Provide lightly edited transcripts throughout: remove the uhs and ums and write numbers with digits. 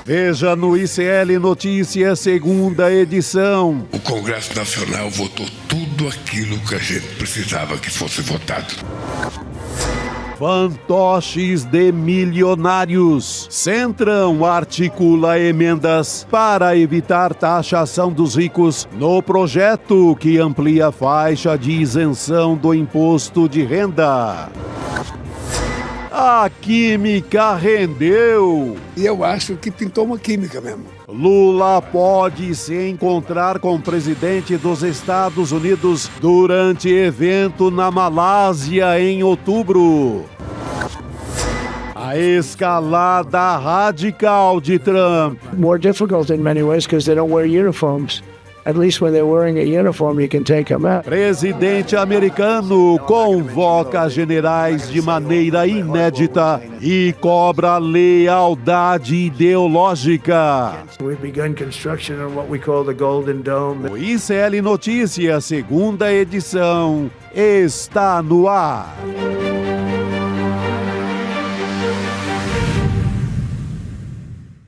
Veja no ICL Notícias, segunda edição. O Congresso Nacional votou tudo aquilo que a gente precisava que fosse votado. Fantoches de milionários. Centrão articula emendas para evitar taxação dos ricos no projeto que amplia a faixa de isenção do imposto de renda. A química rendeu. E eu acho que pintou uma química mesmo. Lula pode se encontrar com o presidente dos Estados Unidos durante evento na Malásia em outubro. A escalada radical de Trump. More difficult in many ways because they don't wear uniforms. At least when they're wearing a uniform, you can take them out. Presidente americano convoca generais de maneira inédita e cobra lealdade ideológica. We've begun construction on what we call the Golden Dome. O ICL Notícias, segunda edição, está no ar.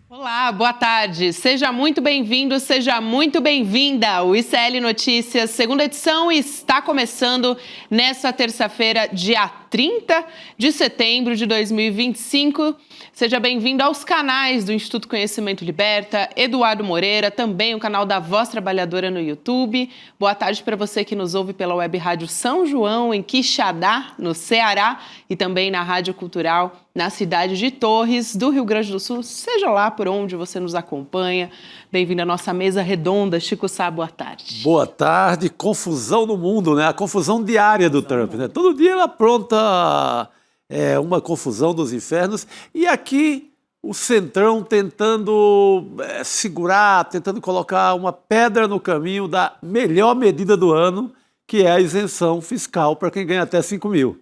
Olá, boa tarde. Seja muito bem-vindo, seja muito bem-vinda. O ICL Notícias, segunda edição, está começando nesta terça-feira, dia 30 de setembro de 2025. Seja bem-vindo aos canais do Instituto Conhecimento Liberta, Eduardo Moreira, também o canal da Voz Trabalhadora no YouTube. Boa tarde para você que nos ouve pela Web Rádio São João, em Quixadá, no Ceará, e também na Rádio Cultural, na cidade de Torres, do Rio Grande do Sul. Seja lá por onde você nos acompanha. Bem-vindo à nossa mesa redonda. Chico Sá, boa tarde. Boa tarde. Confusão no mundo, né? A confusão diária do Trump, né? Todo dia ele apronta uma confusão dos infernos. E aqui o Centrão tentando segurar, tentando colocar uma pedra no caminho da melhor medida do ano, que é a isenção fiscal para quem ganha até 5 mil.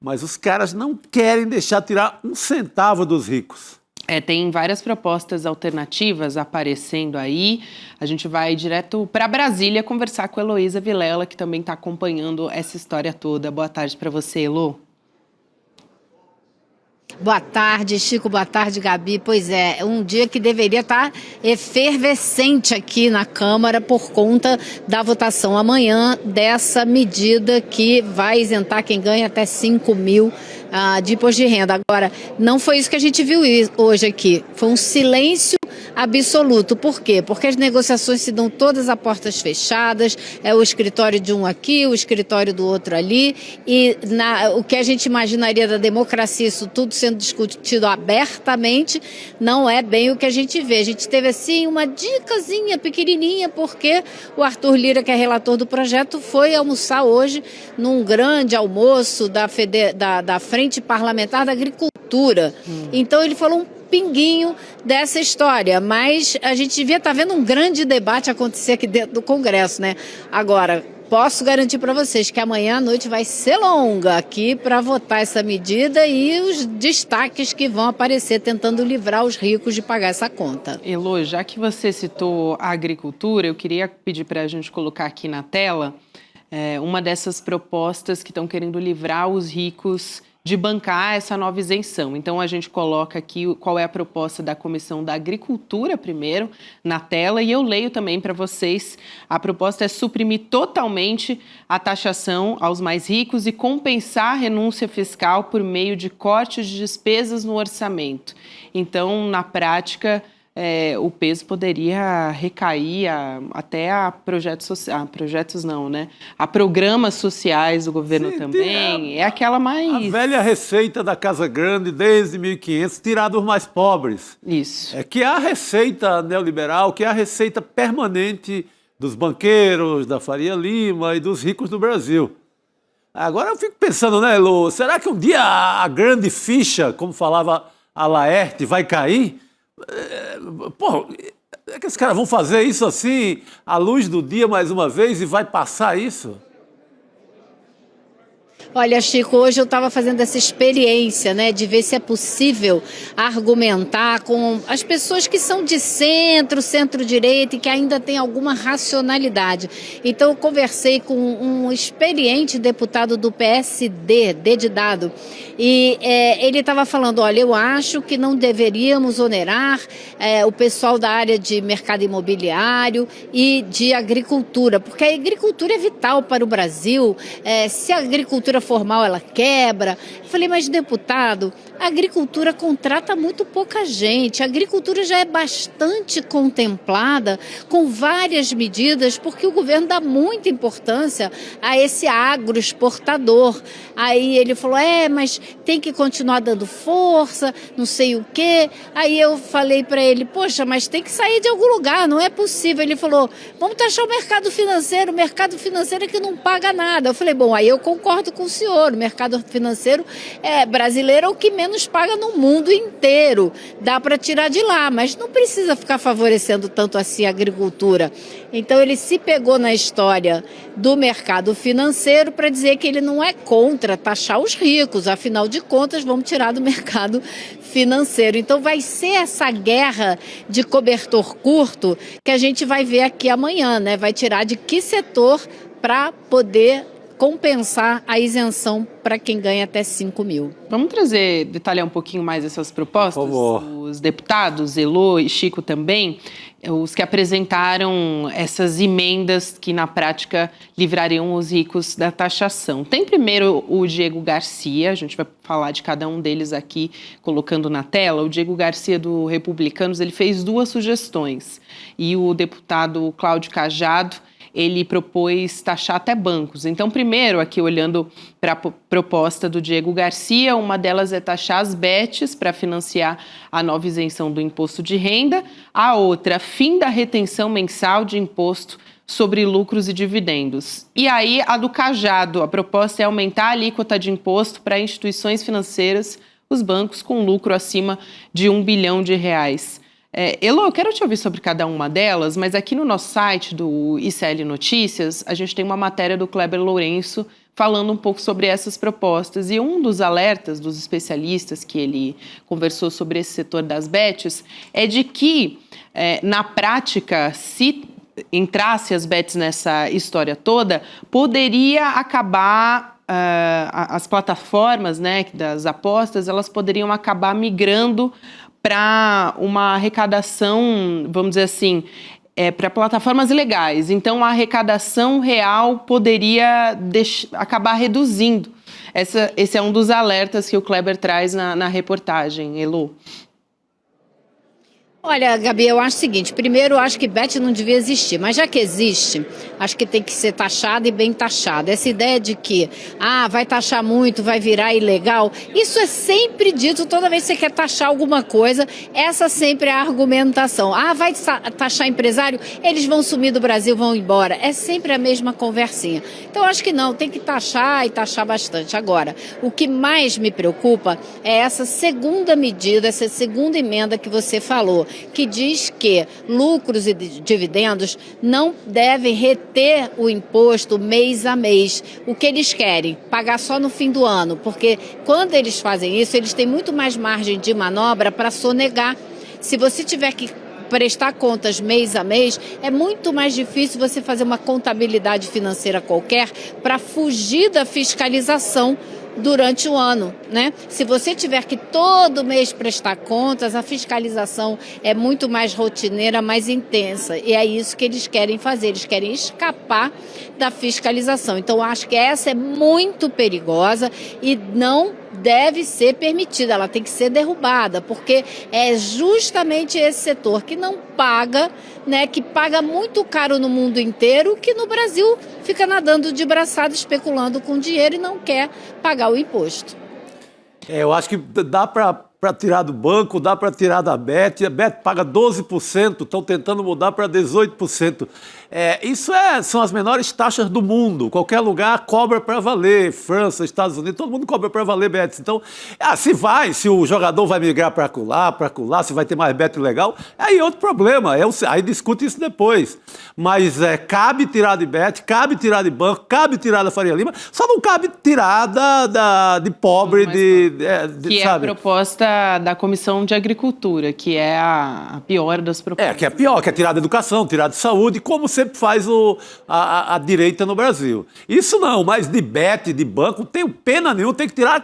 Mas os caras não querem deixar tirar um centavo dos ricos. Tem várias propostas alternativas aparecendo aí. A gente vai direto para Brasília conversar com a Heloísa Vilela, que também está acompanhando essa história toda. Boa tarde para você, Elo. Boa tarde, Chico. Boa tarde, Gabi. Pois é, um dia que deveria estar efervescente aqui na Câmara por conta da votação amanhã dessa medida que vai isentar quem ganha até 5 mil de imposto de renda. Agora, não foi isso que a gente viu hoje aqui. Foi um silêncio absoluto. Por quê? Porque as negociações se dão todas a portas fechadas, é o escritório de um aqui, o escritório do outro ali, e o que a gente imaginaria da democracia, isso tudo sendo discutido abertamente, não é bem o que a gente vê. A gente teve, assim, uma dicasinha pequenininha, porque o Arthur Lira, que é relator do projeto, foi almoçar hoje num grande almoço da Frente Parlamentar da Agricultura. Então, ele falou um pinguinho dessa história, mas a gente devia estar vendo um grande debate acontecer aqui dentro do Congresso, né? Agora, posso garantir para vocês que amanhã à noite vai ser longa aqui para votar essa medida e os destaques que vão aparecer tentando livrar os ricos de pagar essa conta. Elo, já que você citou a agricultura, eu queria pedir para a gente colocar aqui na tela uma dessas propostas que estão querendo livrar os ricos de bancar essa nova isenção. Então, a gente coloca aqui qual é a proposta da Comissão da Agricultura, primeiro, na tela, e eu leio também para vocês. A proposta é suprimir totalmente a taxação aos mais ricos e compensar a renúncia fiscal por meio de cortes de despesas no orçamento. Então, na prática, o peso poderia recair até a projetos não, né? A programas sociais do governo. Sim, também. É aquela mais... A velha receita da Casa Grande desde 1500, tirar dos mais pobres. Isso. Que é a receita neoliberal, que é a receita permanente dos banqueiros, da Faria Lima e dos ricos do Brasil. Agora eu fico pensando, né, Elô, será que um dia a grande ficha, como falava a Laerte, vai cair? Pô, é que esses caras vão fazer isso assim, à luz do dia mais uma vez, e vai passar isso? Olha, Chico, hoje eu estava fazendo essa experiência, né, de ver se é possível argumentar com as pessoas que são de centro, centro-direita e que ainda têm alguma racionalidade. Então, eu conversei com um experiente deputado do PSD, D de dado, e ele estava falando, olha, eu acho que não deveríamos onerar o pessoal da área de mercado imobiliário e de agricultura, porque a agricultura é vital para o Brasil. Se a agricultura formal ela quebra. Eu falei, mas deputado, a agricultura contrata muito pouca gente, a agricultura já é bastante contemplada com várias medidas, porque o governo dá muita importância a esse agroexportador. Aí ele falou, mas tem que continuar dando força, não sei o quê. Aí eu falei para ele, poxa, mas tem que sair de algum lugar, não é possível. Ele falou, vamos taxar o mercado financeiro é que não paga nada. Eu falei, bom, aí eu concordo com o senhor, o mercado financeiro brasileiro é o que menos paga no mundo inteiro, dá para tirar de lá, mas não precisa ficar favorecendo tanto assim a agricultura. Então ele se pegou na história do mercado financeiro para dizer que ele não é contra taxar os ricos, afinal de contas vamos tirar do mercado financeiro. Então vai ser essa guerra de cobertor curto que a gente vai ver aqui amanhã, né? Vai tirar de que setor para poder compensar a isenção para quem ganha até 5 mil. Vamos detalhar um pouquinho mais essas propostas? Por favor. Os deputados, Elô e Chico também, os que apresentaram essas emendas que na prática livrariam os ricos da taxação. Tem primeiro o Diego Garcia, a gente vai falar de cada um deles aqui, colocando na tela. O Diego Garcia do Republicanos, ele fez 2 sugestões, e o deputado Cláudio Cajado, ele propôs taxar até bancos. Então, primeiro, aqui olhando para a proposta do Diego Garcia, uma delas é taxar as bets para financiar a nova isenção do imposto de renda. A outra, fim da retenção mensal de imposto sobre lucros e dividendos. E aí, a do Cajado, a proposta é aumentar a alíquota de imposto para instituições financeiras, os bancos com lucro acima de R$1 bilhão. Elô, eu quero te ouvir sobre cada uma delas, mas aqui no nosso site do ICL Notícias, a gente tem uma matéria do Kleber Lourenço falando um pouco sobre essas propostas. E um dos alertas dos especialistas que ele conversou sobre esse setor das bets é de que, na prática, se entrasse as bets nessa história toda, poderia acabar... as plataformas, né, das apostas, elas poderiam acabar migrando para uma arrecadação, vamos dizer assim, para plataformas ilegais. Então, a arrecadação real poderia acabar reduzindo. Esse é um dos alertas que o Kleber traz na reportagem, Elô. Olha, Gabi, eu acho o seguinte, primeiro eu acho que bet não devia existir, mas já que existe, acho que tem que ser taxado e bem taxado. Essa ideia de que, vai taxar muito, vai virar ilegal, isso é sempre dito toda vez que você quer taxar alguma coisa, essa sempre é a argumentação. Vai taxar empresário, eles vão sumir do Brasil, vão embora. É sempre a mesma conversinha. Então eu acho que não, tem que taxar e taxar bastante. Agora, o que mais me preocupa é essa segunda medida, essa segunda emenda que você falou, que diz que lucros e dividendos não devem reter o imposto mês a mês. O que eles querem? Pagar só no fim do ano, porque quando eles fazem isso, eles têm muito mais margem de manobra para sonegar. Se você tiver que prestar contas mês a mês, é muito mais difícil você fazer uma contabilidade financeira qualquer para fugir da fiscalização durante o ano, né? Se você tiver que todo mês prestar contas, a fiscalização é muito mais rotineira, mais intensa. E é isso que eles querem fazer, eles querem escapar da fiscalização. Então, acho que essa é muito perigosa e não deve ser permitida, ela tem que ser derrubada, porque é justamente esse setor que não paga, né, que paga muito caro no mundo inteiro, que no Brasil fica nadando de braçada, especulando com dinheiro e não quer pagar o imposto. Eu acho que dá para para tirar do banco, dá para tirar da Bet. A Bet paga 12%, estão tentando mudar para 18%. São as menores taxas do mundo. Qualquer lugar cobra para valer. França, Estados Unidos, todo mundo cobra para valer bets. Então, se o jogador vai migrar para colar, se vai ter mais bet legal, aí é outro problema. Aí discute isso depois. Mas cabe tirar de bet, cabe tirar de banco, cabe tirar da Faria Lima, só não cabe tirar de pobre, que é a proposta da Comissão de Agricultura, que é a pior das propostas. Que é a pior, que é tirar da educação, tirar de saúde, como sempre faz a direita no Brasil. Isso não, mas de bet, de banco, não tem pena nenhuma, tem que tirar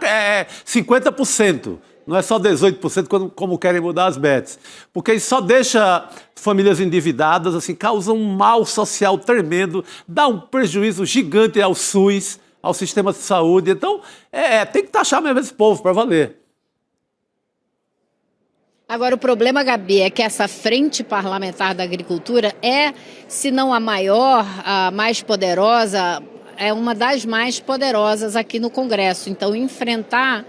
50%. Não é só 18% como querem mudar as bets. Porque isso só deixa famílias endividadas, assim, causa um mal social tremendo, dá um prejuízo gigante ao SUS, ao sistema de saúde. Então, tem que taxar mesmo esse povo para valer. Agora, o problema, Gabi, é que essa frente parlamentar da agricultura se não a maior, a mais poderosa, é uma das mais poderosas aqui no Congresso. Então, enfrentar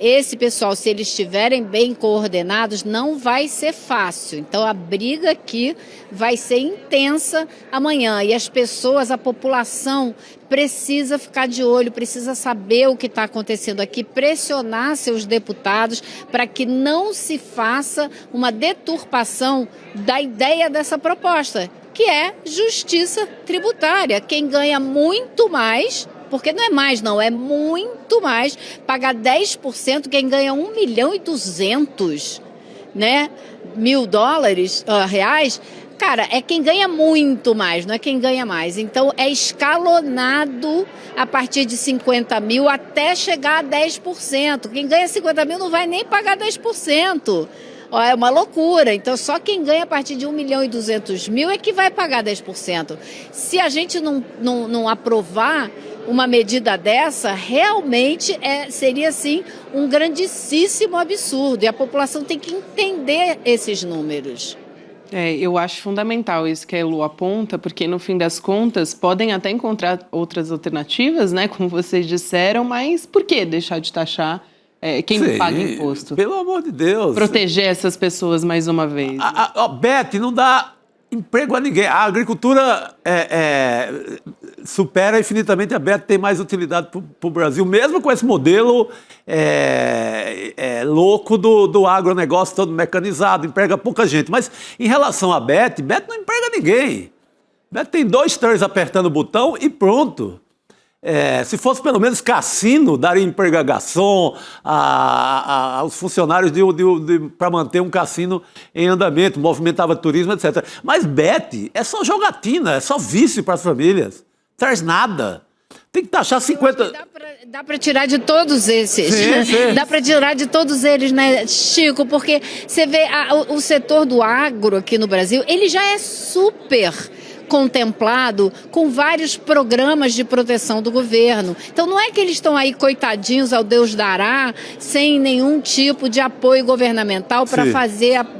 esse pessoal, se eles estiverem bem coordenados, não vai ser fácil. Então, a briga aqui vai ser intensa amanhã. E as pessoas, a população, precisa ficar de olho, precisa saber o que está acontecendo aqui, pressionar seus deputados para que não se faça uma deturpação da ideia dessa proposta, que é justiça tributária. Quem ganha muito mais, porque não é mais não, é muito mais, pagar 10% quem ganha 1.200.000, né, reais, cara, é quem ganha muito mais, não é quem ganha mais. Então é escalonado a partir de 50 mil até chegar a 10%. Quem ganha 50 mil não vai nem pagar 10%. É uma loucura. Então, só quem ganha a partir de 1.200.000 é que vai pagar 10%. Se a gente não aprovar uma medida dessa, realmente seria, sim, um grandíssimo absurdo. E a população tem que entender esses números. Eu acho fundamental isso que a Elu aponta, porque, no fim das contas, podem até encontrar outras alternativas, né, como vocês disseram, mas por que deixar de taxar quem não paga imposto? Pelo amor de Deus. Proteger essas pessoas mais uma vez. A Bet não dá emprego a ninguém. A agricultura supera infinitamente a Bet, tem mais utilidade para o Brasil, mesmo com esse modelo louco do agronegócio todo mecanizado, emprega pouca gente. Mas em relação à Bet não emprega ninguém. Bet tem 2, 3 apertando o botão e pronto. Se fosse pelo menos cassino, daria emprego a garçom, aos funcionários para manter um cassino em andamento, movimentava turismo, etc. Mas Bet é só jogatina, é só vício para as famílias. Traz nada. Tem que taxar 50... Dá para tirar de todos esses. Sim. Dá para tirar de todos eles, né, Chico? Porque você vê o setor do agro aqui no Brasil, ele já é super contemplado com vários programas de proteção do governo. Então não é que eles estão aí coitadinhos ao Deus dará, sem nenhum tipo de apoio governamental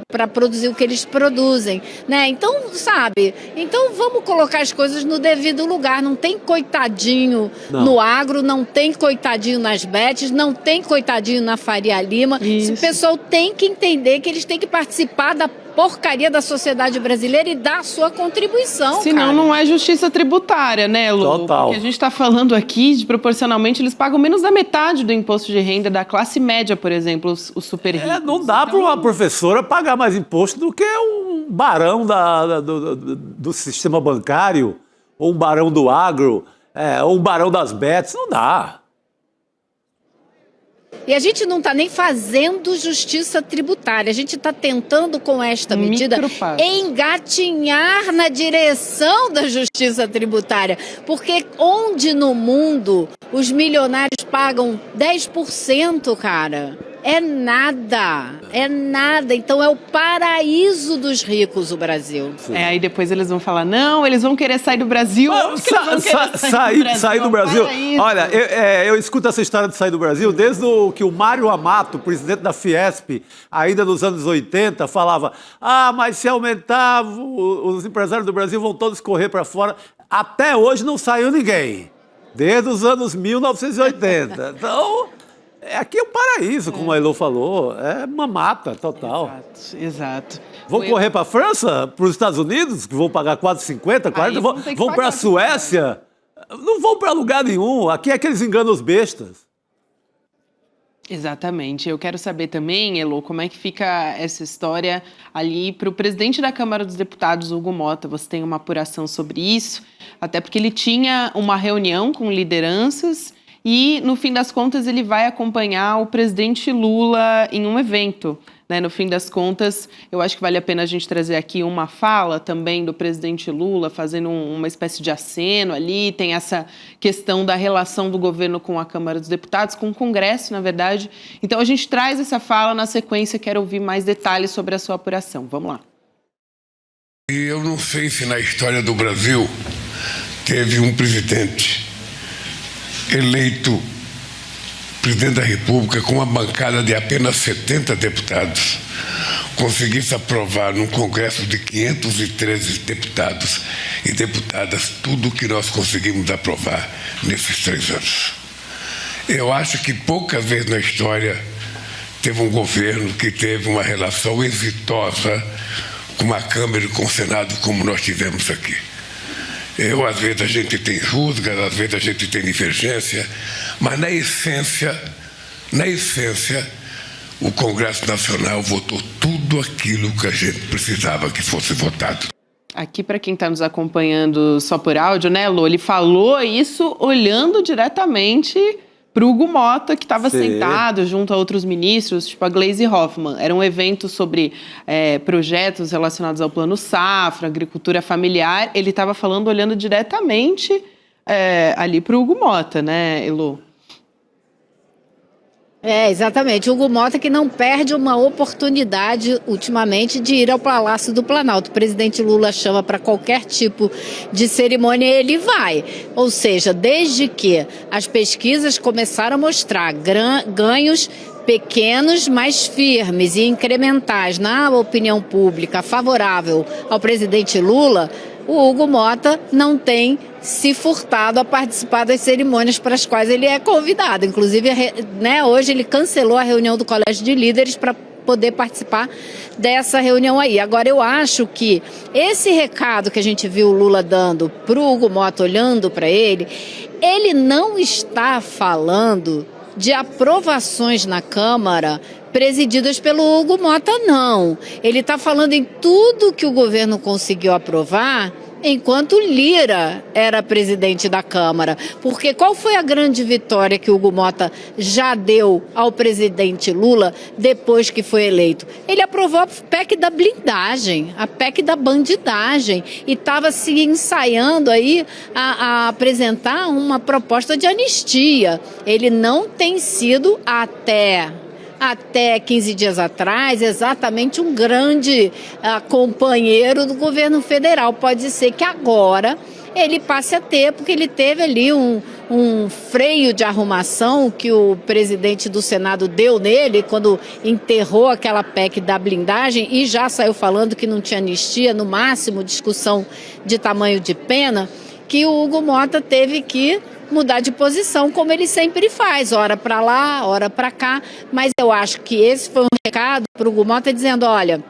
para produzir o que eles produzem, né? Então, sabe? Então vamos colocar as coisas no devido lugar. Não tem coitadinho no agro, não tem coitadinho nas bets, não tem coitadinho na Faria Lima. Isso. O pessoal tem que entender que eles têm que participar da porcaria da sociedade brasileira e dar a sua contribuição. Senão não é justiça tributária, né, Lu? Total. Porque a gente está falando aqui de, proporcionalmente, eles pagam menos da metade do imposto de renda da classe média, por exemplo, os super ricos. Não dá para uma professora pagar mais imposto do que um barão do sistema bancário, ou um barão do agro, ou um barão das bets. Não dá. E a gente não está nem fazendo justiça tributária. A gente está tentando, com esta medida, engatinhar na direção da justiça tributária. Porque onde no mundo os milionários pagam 10%, cara? É nada. Então é o paraíso dos ricos o Brasil. Aí depois eles vão falar, não, eles vão querer sair do Brasil. Onde que eles vão querer sair do Brasil? Olha, eu escuto essa história de sair do Brasil desde que o Mário Amato, presidente da Fiesp, ainda nos anos 80, falava, mas se aumentar, os empresários do Brasil vão todos correr para fora. Até hoje não saiu ninguém. Desde os anos 1980. Então... Aqui é um paraíso, como a Elô falou. É uma mata total. Exato. Vão correr para a França, para os Estados Unidos, que vão pagar 4,50, 40, vão para a Suécia. Não vão para lugar nenhum. Aqui é que eles enganam os bestas. Exatamente. Eu quero saber também, Elô, como é que fica essa história ali para o presidente da Câmara dos Deputados, Hugo Motta. Você tem uma apuração sobre isso? Até porque ele tinha uma reunião com lideranças e, no fim das contas, ele vai acompanhar o presidente Lula em um evento. No fim das contas, eu acho que vale a pena a gente trazer aqui uma fala também do presidente Lula, fazendo uma espécie de aceno ali. Tem essa questão da relação do governo com a Câmara dos Deputados, com o Congresso, na verdade. Então, a gente traz essa fala na sequência. Quero ouvir mais detalhes sobre a sua apuração. Vamos lá. E eu não sei se na história do Brasil teve um presidente eleito presidente da República com uma bancada de apenas 70 deputados conseguisse aprovar num congresso de 513 deputados e deputadas tudo o que nós conseguimos aprovar nesses 3 anos. Eu acho que poucas vezes na história teve um governo que teve uma relação exitosa com a Câmara e com o Senado como nós tivemos aqui. Às vezes a gente tem rusgas, às vezes a gente tem divergência, mas na essência, o Congresso Nacional votou tudo aquilo que a gente precisava que fosse votado. Aqui, para quem está nos acompanhando só por áudio, né, Lô? Ele falou isso olhando diretamente para o Hugo Motta, que estava sentado junto a outros ministros, tipo a Gleisi Hoffmann. Era um evento sobre projetos relacionados ao Plano Safra, agricultura familiar. Ele estava falando olhando diretamente ali para o Hugo Motta, né, Elô? Exatamente. O Hugo Motta que não perde uma oportunidade ultimamente de ir ao Palácio do Planalto. O presidente Lula chama para qualquer tipo de cerimônia e ele vai. Ou seja, desde que as pesquisas começaram a mostrar ganhos pequenos, mas firmes e incrementais na opinião pública favorável ao presidente Lula, o Hugo Motta não tem se furtado a participar das cerimônias para as quais ele é convidado. Inclusive, hoje ele cancelou a reunião do Colégio de Líderes para poder participar dessa reunião aí. Agora, eu acho que esse recado que a gente viu o Lula dando para o Hugo Motta, olhando para ele não está falando de aprovações na Câmara presididas pelo Hugo Motta, não. Ele está falando em tudo que o governo conseguiu aprovar enquanto Lira era presidente da Câmara. Porque qual foi a grande vitória que o Hugo Motta já deu ao presidente Lula depois que foi eleito? Ele aprovou a PEC da blindagem, a PEC da bandidagem, e estava se ensaiando aí a apresentar uma proposta de anistia. Ele não tem sido até 15 dias atrás, exatamente um grande companheiro do governo federal. Pode ser que agora ele passe a ter, porque ele teve ali um freio de arrumação que o presidente do Senado deu nele quando enterrou aquela PEC da blindagem e já saiu falando que não tinha anistia, no máximo discussão de tamanho de pena, que o Hugo Motta teve que mudar de posição, como ele sempre faz, hora para lá, hora para cá. Mas eu acho que esse foi um recado para o Hugo Motta dizendo, olha,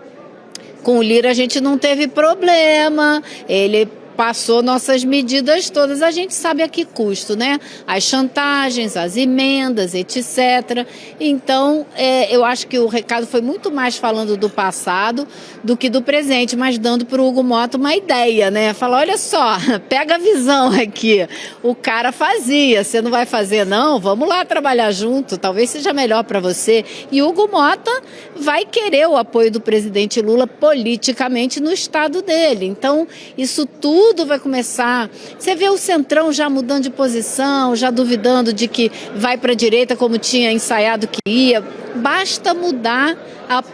com o Lira a gente não teve problema, ele passou nossas medidas todas, a gente sabe a que custo, né? As chantagens, as emendas, etc. Então, eu acho que o recado foi muito mais falando do passado do que do presente, mas dando para o Hugo Motta uma ideia, né? Falar, olha só, pega a visão aqui. O cara fazia, você não vai fazer não? Vamos lá trabalhar junto, talvez seja melhor para você. E o Hugo Motta vai querer o apoio do presidente Lula politicamente no estado dele. Então, isso tudo vai começar. Você vê o Centrão já mudando de posição, já duvidando de que vai para a direita como tinha ensaiado que ia. Basta mudar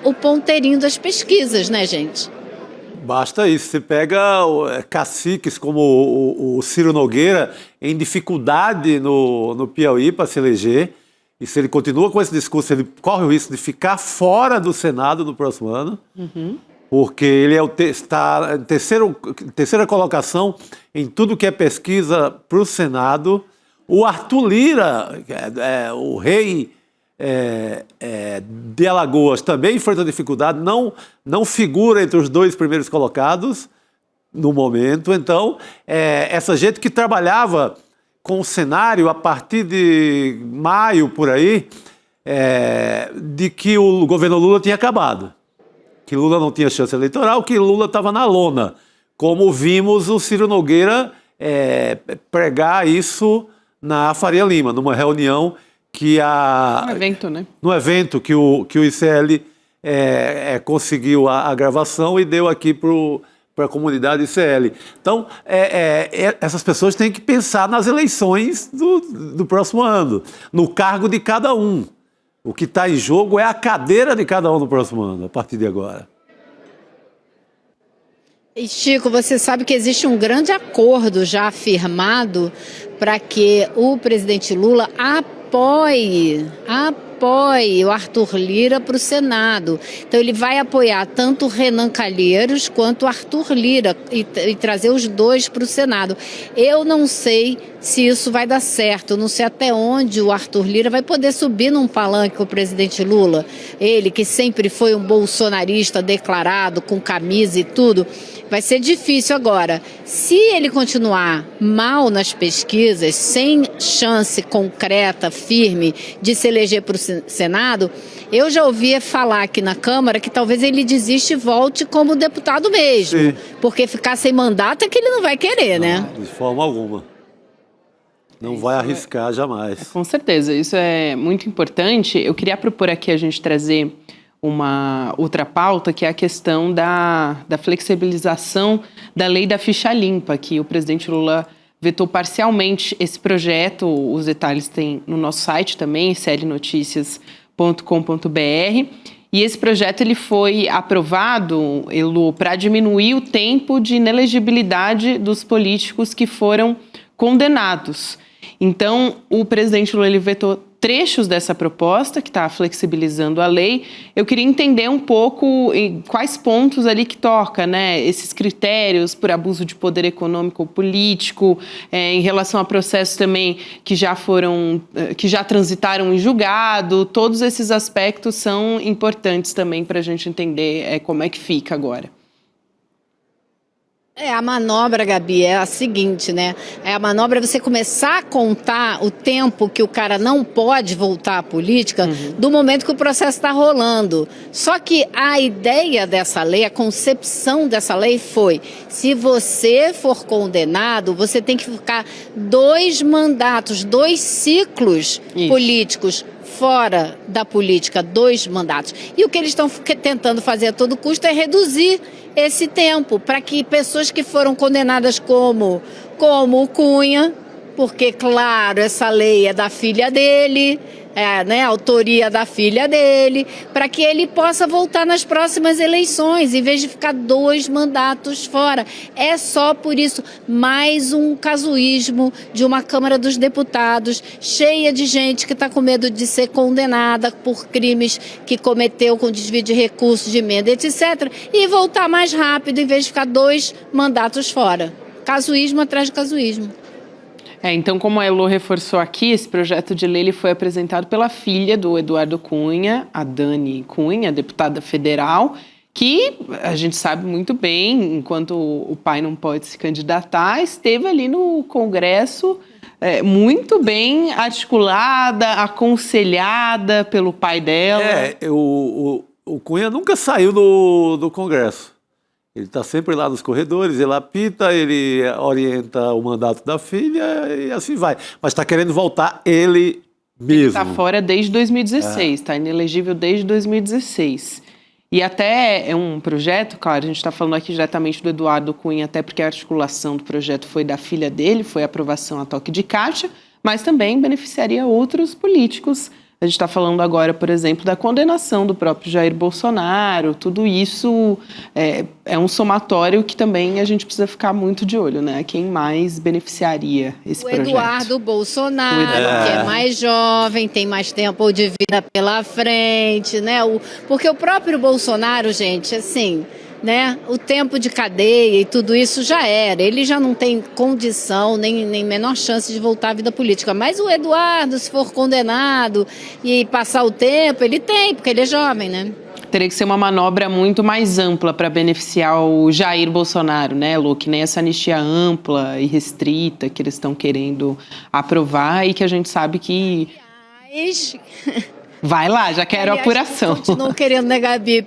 o ponteirinho das pesquisas, né, gente? Basta isso. Você pega caciques como o Ciro Nogueira em dificuldade no Piauí para se eleger. E se ele continua com esse discurso, ele corre o risco de ficar fora do Senado no próximo ano. Porque ele está em terceira colocação em tudo que é pesquisa para o Senado. O Arthur Lira, o rei de Alagoas também enfrenta dificuldade, não figura entre os 2 primeiros colocados no momento. Então, essa gente que trabalhava com o cenário a partir de maio, por aí, de que o governo Lula tinha acabado, que Lula não tinha chance eleitoral, que Lula estava na lona, como vimos o Ciro Nogueira pregar isso na Faria Lima, numa reunião que Um evento, né? no evento que o ICL conseguiu a gravação e deu aqui para a comunidade ICL. Então, essas pessoas têm que pensar nas eleições do próximo ano, no cargo de cada um. O que está em jogo é a cadeira de cada um no próximo ano, a partir de agora. E Chico, você sabe que existe um grande acordo já firmado para que o presidente Lula apoie o Arthur Lira para o Senado. Então ele vai apoiar tanto o Renan Calheiros quanto o Arthur Lira e trazer os 2 para o Senado. Eu não sei se isso vai dar certo, eu não sei até onde o Arthur Lira vai poder subir num palanque com o presidente Lula. Ele que sempre foi um bolsonarista declarado, com camisa e tudo. Vai ser difícil agora. Se ele continuar mal nas pesquisas, sem chance concreta, firme, de se eleger para o Senado, eu já ouvi falar aqui na Câmara que talvez ele desista e volte como deputado mesmo. Sim. Porque ficar sem mandato é que ele não vai querer, né? De forma alguma. Não vai arriscar jamais. Com certeza, isso é muito importante. Eu queria propor aqui a gente trazer uma outra pauta, que é a questão da flexibilização da lei da ficha limpa, que o presidente Lula vetou parcialmente esse projeto. Os detalhes tem no nosso site também, clnoticias.com.br. E esse projeto ele foi aprovado, Elu, para diminuir o tempo de inelegibilidade dos políticos que foram condenados. Então, o presidente Lula ele vetou trechos dessa proposta, que está flexibilizando a lei. Eu queria entender um pouco em quais pontos ali que toca, né? Esses critérios por abuso de poder econômico ou político, em relação a processos também que já transitaram em julgado. Todos esses aspectos são importantes também para a gente entender como é que fica agora. A manobra, Gabi, é a seguinte, né? A manobra é você começar a contar o tempo que o cara não pode voltar à política do momento que o processo está rolando. Só que a ideia dessa lei, a concepção dessa lei foi: se você for condenado, você tem que ficar 2 mandatos, 2 ciclos políticos fora da política, 2 mandatos. E o que eles estão tentando fazer a todo custo é reduzir esse tempo, para que pessoas que foram condenadas como o Cunha, porque, claro, essa lei é da filha dele, né, autoria da filha dele, para que ele possa voltar nas próximas eleições, em vez de ficar 2 mandatos fora. É só por isso, mais um casuísmo de uma Câmara dos Deputados cheia de gente que está com medo de ser condenada por crimes que cometeu com desvio de recursos, de emenda, etc., e voltar mais rápido, em vez de ficar 2 mandatos fora. Casuísmo atrás de casuísmo. Então, como a Elo reforçou aqui, esse projeto de lei ele foi apresentado pela filha do Eduardo Cunha, a Dani Cunha, deputada federal, que a gente sabe muito bem, enquanto o pai não pode se candidatar, esteve ali no Congresso muito bem articulada, aconselhada pelo pai dela. O Cunha nunca saiu do Congresso. Ele está sempre lá nos corredores, ele apita, ele orienta o mandato da filha e assim vai. Mas está querendo voltar ele mesmo. Está fora desde 2016, está inelegível desde 2016. E até é um projeto, claro, a gente está falando aqui diretamente do Eduardo Cunha, até porque a articulação do projeto foi da filha dele, foi aprovação a toque de caixa, mas também beneficiaria outros políticos. A gente está falando agora, por exemplo, da condenação do próprio Jair Bolsonaro. Tudo isso é um somatório que também a gente precisa ficar muito de olho, né? Quem mais beneficiaria esse projeto? O Eduardo Bolsonaro, que é mais jovem, tem mais tempo de vida pela frente, né? Porque o próprio Bolsonaro, gente, assim, né? O tempo de cadeia e tudo isso já era. Ele já não tem condição, nem menor chance de voltar à vida política. Mas o Eduardo, se for condenado e passar o tempo, ele tem, porque ele é jovem, né? Teria que ser uma manobra muito mais ampla para beneficiar o Jair Bolsonaro, né, Lu? Que nem essa anistia ampla e restrita que eles estão querendo aprovar e que a gente sabe que... Vai lá, já quero apuração. Continuo querendo, né, Gabi?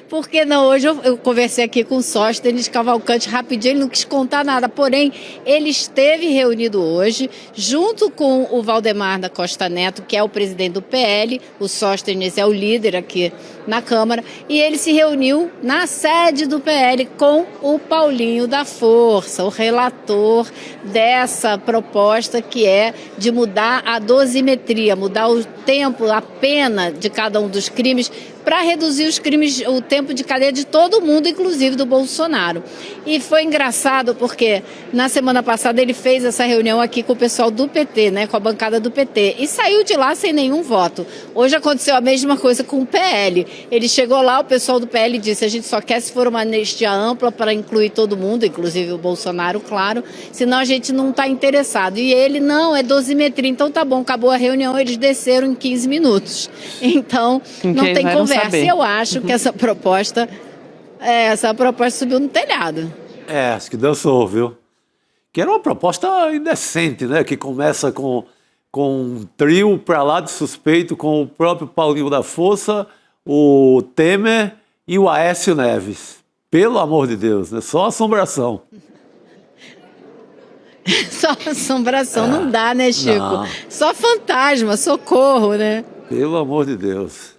Porque não, hoje eu conversei aqui com o Sóstenes Cavalcante rapidinho, ele não quis contar nada, porém ele esteve reunido hoje junto com o Valdemar da Costa Neto, que é o presidente do PL, o Sóstenes é o líder aqui na Câmara, e ele se reuniu na sede do PL com o Paulinho da Força, o relator dessa proposta que é de mudar a dosimetria, mudar o tempo, a pena de cada um dos crimes, para reduzir os crimes, o tempo de cadeia de todo mundo, inclusive do Bolsonaro. E foi engraçado porque na semana passada ele fez essa reunião aqui com o pessoal do PT, né, com a bancada do PT, e saiu de lá sem nenhum voto. Hoje aconteceu a mesma coisa com o PL. Ele chegou lá, o pessoal do PL disse, a gente só quer se for uma anistia ampla para incluir todo mundo, inclusive o Bolsonaro, claro, senão a gente não está interessado. E ele, não, é dosimetria, então tá bom, acabou a reunião, eles desceram em 15 minutos. Então, não tem conversa. Eu acho que essa proposta subiu no telhado. Acho que dançou, viu? Que era uma proposta indecente, né? Que começa com um trio para lá de suspeito, com o próprio Paulinho da Força, o Temer e o Aécio Neves. Pelo amor de Deus, né? Só assombração. Só assombração, não dá, né, Chico? Não. Só fantasma, socorro, né? Pelo amor de Deus.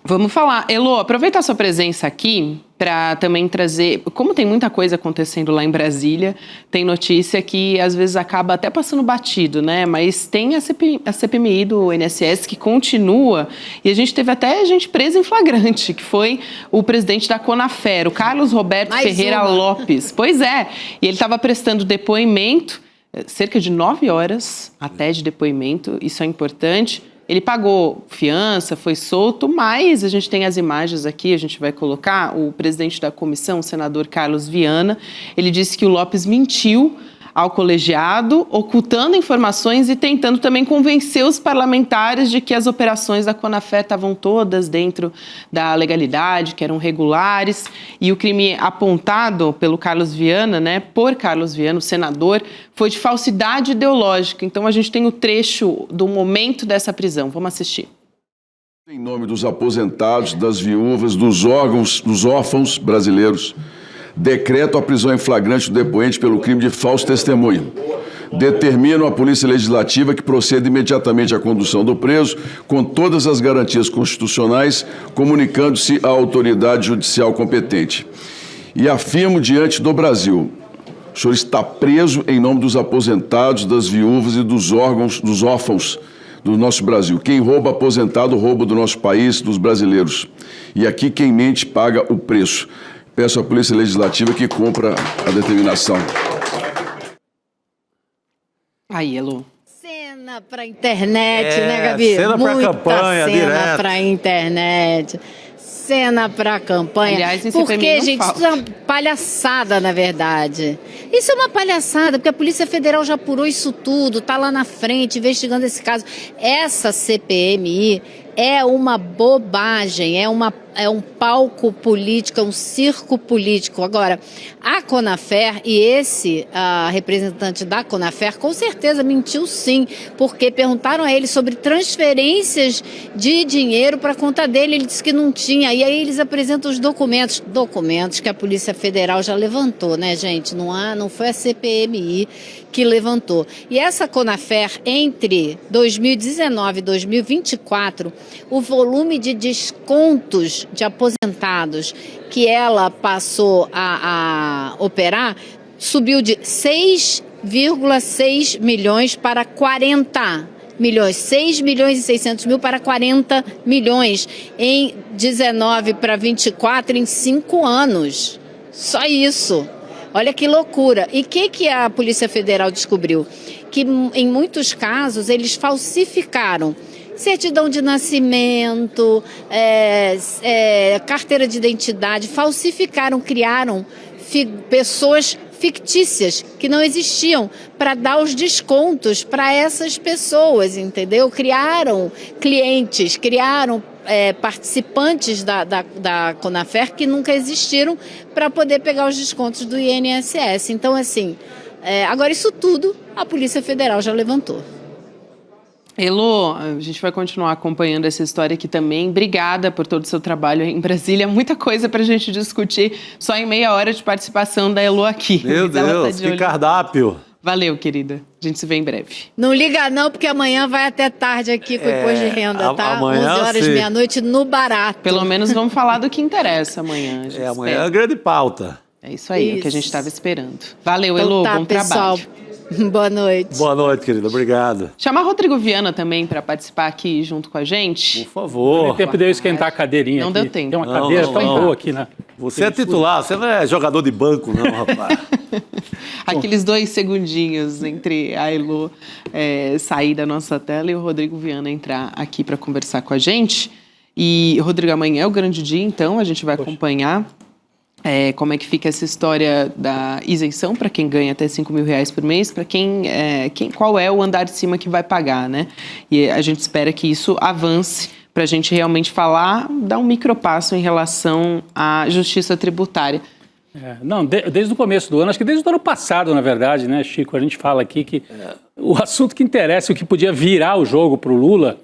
Vamos falar. Elô, aproveita a sua presença aqui para também trazer... Como tem muita coisa acontecendo lá em Brasília, tem notícia que às vezes acaba até passando batido, né? Mas tem a CPMI do INSS que continua e a gente teve até gente presa em flagrante, que foi o presidente da Conafer, o Carlos Roberto Ferreira Lopes. Pois é, e ele estava prestando depoimento, cerca de 9 horas até de depoimento, isso é importante. Ele pagou fiança, foi solto, mas a gente tem as imagens aqui, a gente vai colocar. O presidente da comissão, o senador Carlos Viana, ele disse que o Lopes mentiu ao colegiado, ocultando informações e tentando também convencer os parlamentares de que as operações da Conafer estavam todas dentro da legalidade, que eram regulares. E o crime apontado pelo Carlos Viana, né, por Carlos Viana, o senador, foi de falsidade ideológica. Então a gente tem o trecho do momento dessa prisão. Vamos assistir. Em nome dos aposentados, das viúvas, dos órfãos brasileiros, decreto a prisão em flagrante do depoente pelo crime de falso testemunho. Determino à Polícia Legislativa que proceda imediatamente à condução do preso, com todas as garantias constitucionais, comunicando-se à autoridade judicial competente. E afirmo diante do Brasil: o senhor está preso em nome dos aposentados, das viúvas e dos órfãos do nosso Brasil. Quem rouba aposentado, rouba do nosso país, dos brasileiros. E aqui quem mente paga o preço. Peço à Polícia Legislativa que cumpra a determinação. Aí, Elô. Cena pra internet, né, Gabi? Cena pra campanha, cena direto. pra internet. Cena pra campanha. Aliás, em porque, CPMI não gente, falta. isso é uma palhaçada, na verdade. Isso é uma palhaçada, porque a Polícia Federal já apurou isso tudo, tá lá na frente, investigando esse caso. Essa CPMI é uma bobagem, é um palco político, é um circo político. Agora, a Conafer e esse representante da Conafer com certeza mentiu sim, porque perguntaram a ele sobre transferências de dinheiro para a conta dele, ele disse que não tinha, e aí eles apresentam os documentos que a Polícia Federal já levantou, né, gente? Não foi a CPMI que levantou. E essa Conafer, entre 2019 e 2024, o volume de descontos de aposentados que ela passou a operar subiu de 6,6 milhões para 40 milhões, 6 milhões e 600 mil para 40 milhões em 19 para 24 em 5 anos. Só isso. Olha que loucura. E o que a Polícia Federal descobriu? Que em muitos casos eles falsificaram certidão de nascimento, carteira de identidade, falsificaram, criaram pessoas fictícias que não existiam para dar os descontos para essas pessoas, entendeu? Criaram clientes, criaram participantes da Conafer que nunca existiram para poder pegar os descontos do INSS. Então, assim, agora isso tudo a Polícia Federal já levantou. Elô, a gente vai continuar acompanhando essa história aqui também. Obrigada por todo o seu trabalho em Brasília. Muita coisa para a gente discutir só em meia hora de participação da Elô aqui. Meu Deus, que cardápio. Valeu, querida. A gente se vê em breve. Não liga não, porque amanhã vai até tarde aqui com o Imposto de Renda, tá? Amanhã, 11 horas, meia-noite, no barato. Pelo menos vamos falar do que interessa amanhã. Amanhã é a grande pauta. É isso aí, o que a gente estava esperando. Valeu, Elô, então, bom pessoal. trabalho. Boa noite. Boa noite, querida. Obrigado. Chamar Rodrigo Viana também para participar aqui junto com a gente. Por favor. Não deu tempo de eu esquentar a cadeirinha Não aqui. deu tempo. Tem uma cadeira tão boa aqui, né? Você é titular, você não é jogador de banco, não, rapaz. Aqueles 2 segundinhos entre a Elô sair da nossa tela e o Rodrigo Viana entrar aqui para conversar com a gente. E, Rodrigo, amanhã é o grande dia, então a gente vai acompanhar como é que fica essa história da isenção para quem ganha até R$5.000 por mês, para qual é o andar de cima que vai pagar, né? E a gente espera que isso avance para a gente realmente dar um micropasso em relação à justiça tributária. Desde o começo do ano, acho que desde o ano passado, na verdade, né, Chico? A gente fala aqui que o assunto que interessa, o que podia virar o jogo para o Lula,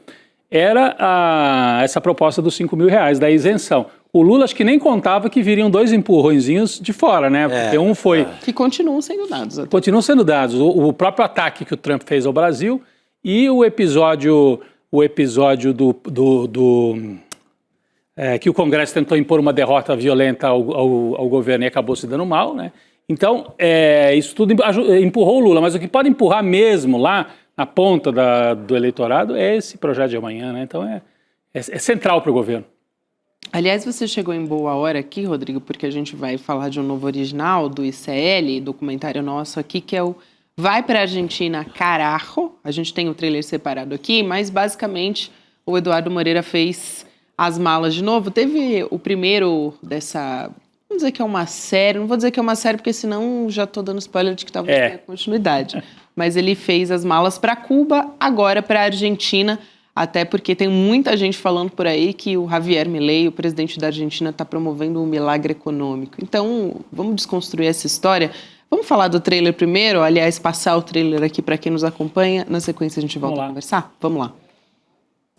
era essa proposta dos R$5.000, da isenção. O Lula acho que nem contava que viriam 2 empurrõezinhos de fora, né? Porque um foi... Que continuam sendo dados. Até. Continuam sendo dados. O próprio ataque que o Trump fez ao Brasil e o episódio que o Congresso tentou impor uma derrota violenta ao governo e acabou se dando mal, né? Então, isso tudo empurrou o Lula. Mas o que pode empurrar mesmo lá na ponta do eleitorado é esse projeto de amanhã, né? Então, é central para o governo. Aliás, você chegou em boa hora aqui, Rodrigo, porque a gente vai falar de um novo original do ICL, documentário nosso aqui, que é o Vai pra Argentina, Carajo. A gente tem o trailer separado aqui, mas basicamente o Eduardo Moreira fez as malas de novo. Teve o primeiro dessa... Vamos dizer que é uma série, não vou dizer que é uma série, porque senão já estou dando spoiler de que talvez tenha continuidade. Mas ele fez as malas para Cuba, agora para a Argentina, até porque tem muita gente falando por aí que o Javier Milei, o presidente da Argentina, está promovendo um milagre econômico. Então, vamos desconstruir essa história. Vamos falar do trailer primeiro, aliás, passar o trailer aqui para quem nos acompanha. Na sequência, a gente volta a conversar. Vamos lá.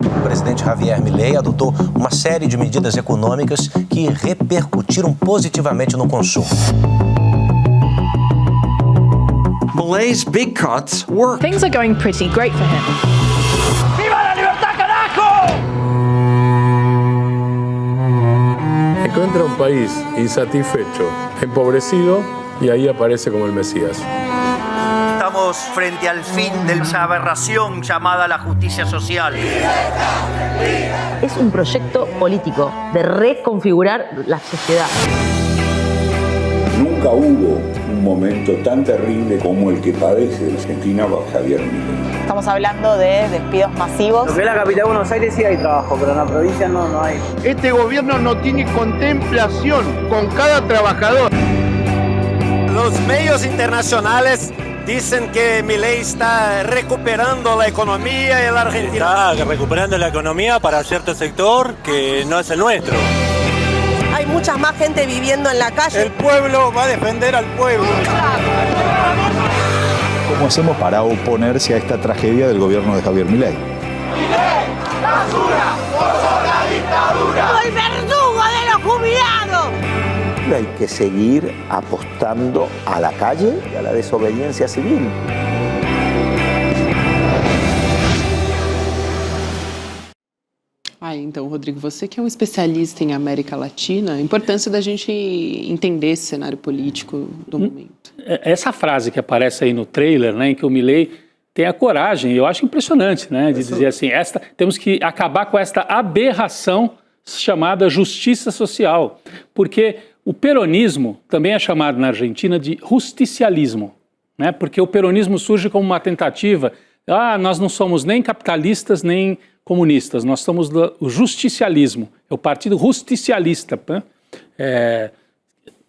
O presidente Javier Milei adotou uma série de medidas econômicas que repercutiram positivamente no consumo. Milei's big cuts work. Things are going pretty great for him. Encuentra un país insatisfecho, empobrecido, y ahí aparece como el Mesías. Estamos frente al fin de esa aberración llamada la justicia social. Es un proyecto político de reconfigurar la sociedad. Nunca hubo un momento tan terrible como el que padece la Argentina bajo Javier Milei. Estamos hablando de despidos masivos. Lo que es la capital de Buenos Aires sí hay trabajo, pero en la provincia no hay. Este gobierno no tiene contemplación con cada trabajador. Los medios internacionales dicen que Milei está recuperando la economía en la Argentina. Está recuperando la economía para cierto sector que no es el nuestro. Hay mucha más gente viviendo en la calle. El pueblo va a defender al pueblo. ¿Cómo hacemos para oponerse a esta tragedia del gobierno de Javier Milei? ¡Milei, basura, por la dictadura! ¡Soy verdugo de los jubilados! Hay que seguir apostando a la calle y a la desobediencia civil. Então, Rodrigo, você que é um especialista em América Latina, a importância da gente entender esse cenário político do momento. Essa frase que aparece aí no trailer, né, em que o Milei tem a coragem, eu acho impressionante, né, de dizer assim, temos que acabar com esta aberração chamada justiça social, porque o peronismo também é chamado na Argentina de justicialismo, né, porque o peronismo surge como uma tentativa, nós não somos nem capitalistas, nem comunistas, nós somos do justicialismo, é o partido justicialista, né?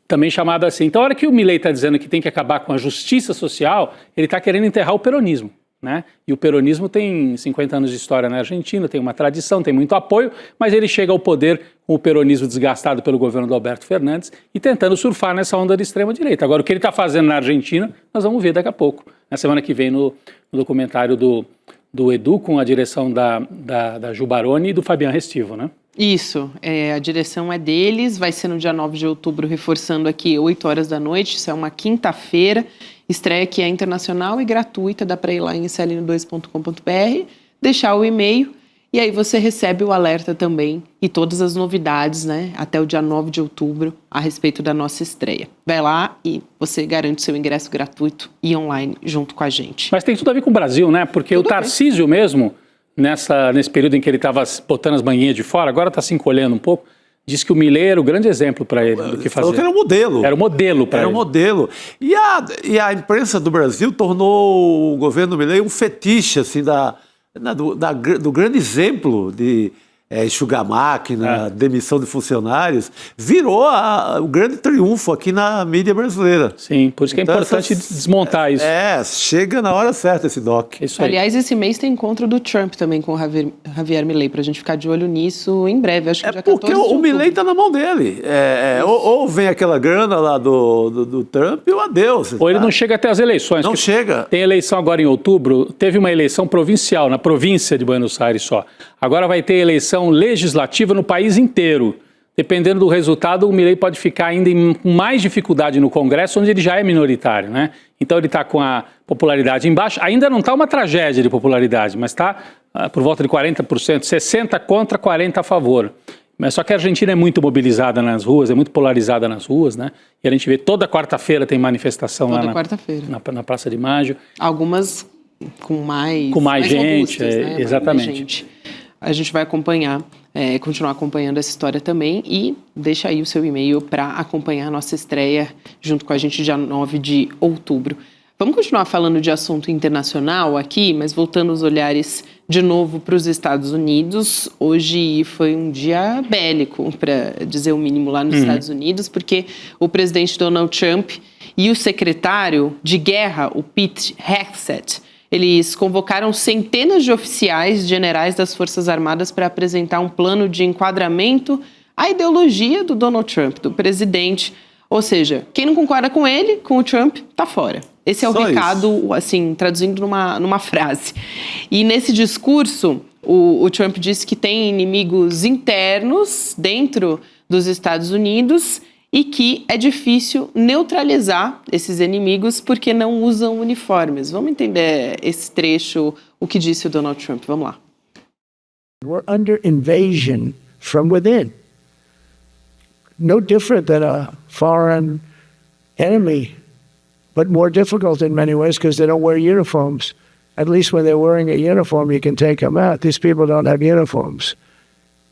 Também chamado assim. Então, a hora que o Milei está dizendo que tem que acabar com a justiça social, ele está querendo enterrar o peronismo, né? E o peronismo tem 50 anos de história na Argentina, tem uma tradição, tem muito apoio, mas ele chega ao poder com o peronismo desgastado pelo governo do Alberto Fernandes e tentando surfar nessa onda de extrema-direita. Agora, o que ele está fazendo na Argentina, nós vamos ver daqui a pouco, na semana que vem, no documentário do Edu, com a direção da Ju Baroni e do Fabian Restivo, né? Isso, a direção é deles, vai ser no dia 9 de outubro, reforçando aqui, 8 horas da noite, isso é uma quinta-feira, estreia que é internacional e gratuita, dá para ir lá em sln2.com.br, deixar o e-mail, e aí você recebe o alerta também e todas as novidades, né, até o dia 9 de outubro, a respeito da nossa estreia. Vai lá e você garante seu ingresso gratuito e online junto com a gente. Mas tem tudo a ver com o Brasil, né, porque tudo o Tarcísio mesmo... Nesse período em que ele estava botando as manguinhas de fora, agora está se encolhendo um pouco, disse que o Milei era o grande exemplo para ele do que fazer. Falou que era um modelo. Era um modelo para ele. Era um modelo. E a imprensa do Brasil tornou o governo Milei um fetiche assim, do grande exemplo de enxugar máquina, demissão de funcionários, virou o grande triunfo aqui na mídia brasileira. Sim, por isso que é importante desmontar isso. Chega na hora certa esse doc. Isso aí. Aliás, esse mês tem encontro do Trump também com o Javier Milei, pra gente ficar de olho nisso em breve. Acho que dia 14 de outubro. O Milei tá na mão dele. Ou vem aquela grana lá do Trump ou adeus. Ou ele não chega até as eleições. Não chega. Tem eleição agora em outubro, teve uma eleição provincial, na província de Buenos Aires só. Agora vai ter eleição legislativa no país inteiro. Dependendo do resultado, o Milei pode ficar ainda com mais dificuldade no Congresso, onde ele já é minoritário, né? Então ele está com a popularidade embaixo. Ainda não está uma tragédia de popularidade, mas está por volta de 40%, 60% contra 40% a favor. Mas só que a Argentina é muito mobilizada nas ruas, é muito polarizada nas ruas, né? E a gente vê toda quarta-feira tem manifestação lá na Praça de Maio. Algumas com mais gente, robustas, né? Exatamente. A gente vai acompanhar, continuar acompanhando essa história também e deixa aí o seu e-mail para acompanhar a nossa estreia junto com a gente dia 9 de outubro. Vamos continuar falando de assunto internacional aqui, mas voltando os olhares de novo para os Estados Unidos. Hoje foi um dia bélico, para dizer o mínimo, lá nos Estados Unidos, porque o presidente Donald Trump e o secretário de guerra, o Pete Hegseth, eles convocaram centenas de oficiais generais das Forças Armadas para apresentar um plano de enquadramento à ideologia do Donald Trump, do presidente. Ou seja, quem não concorda com ele, com o Trump, tá fora. Esse é o recado, assim, traduzindo numa frase. E nesse discurso, o Trump disse que tem inimigos internos dentro dos Estados Unidos e que é difícil neutralizar esses inimigos porque não usam uniformes. Vamos entender esse trecho, o que disse o Donald Trump. Vamos lá. We're under invasion from within. No different than a foreign enemy, but more difficult in many ways because they don't wear uniforms. At least when they're wearing a uniform, you can take them out. These people don't have uniforms.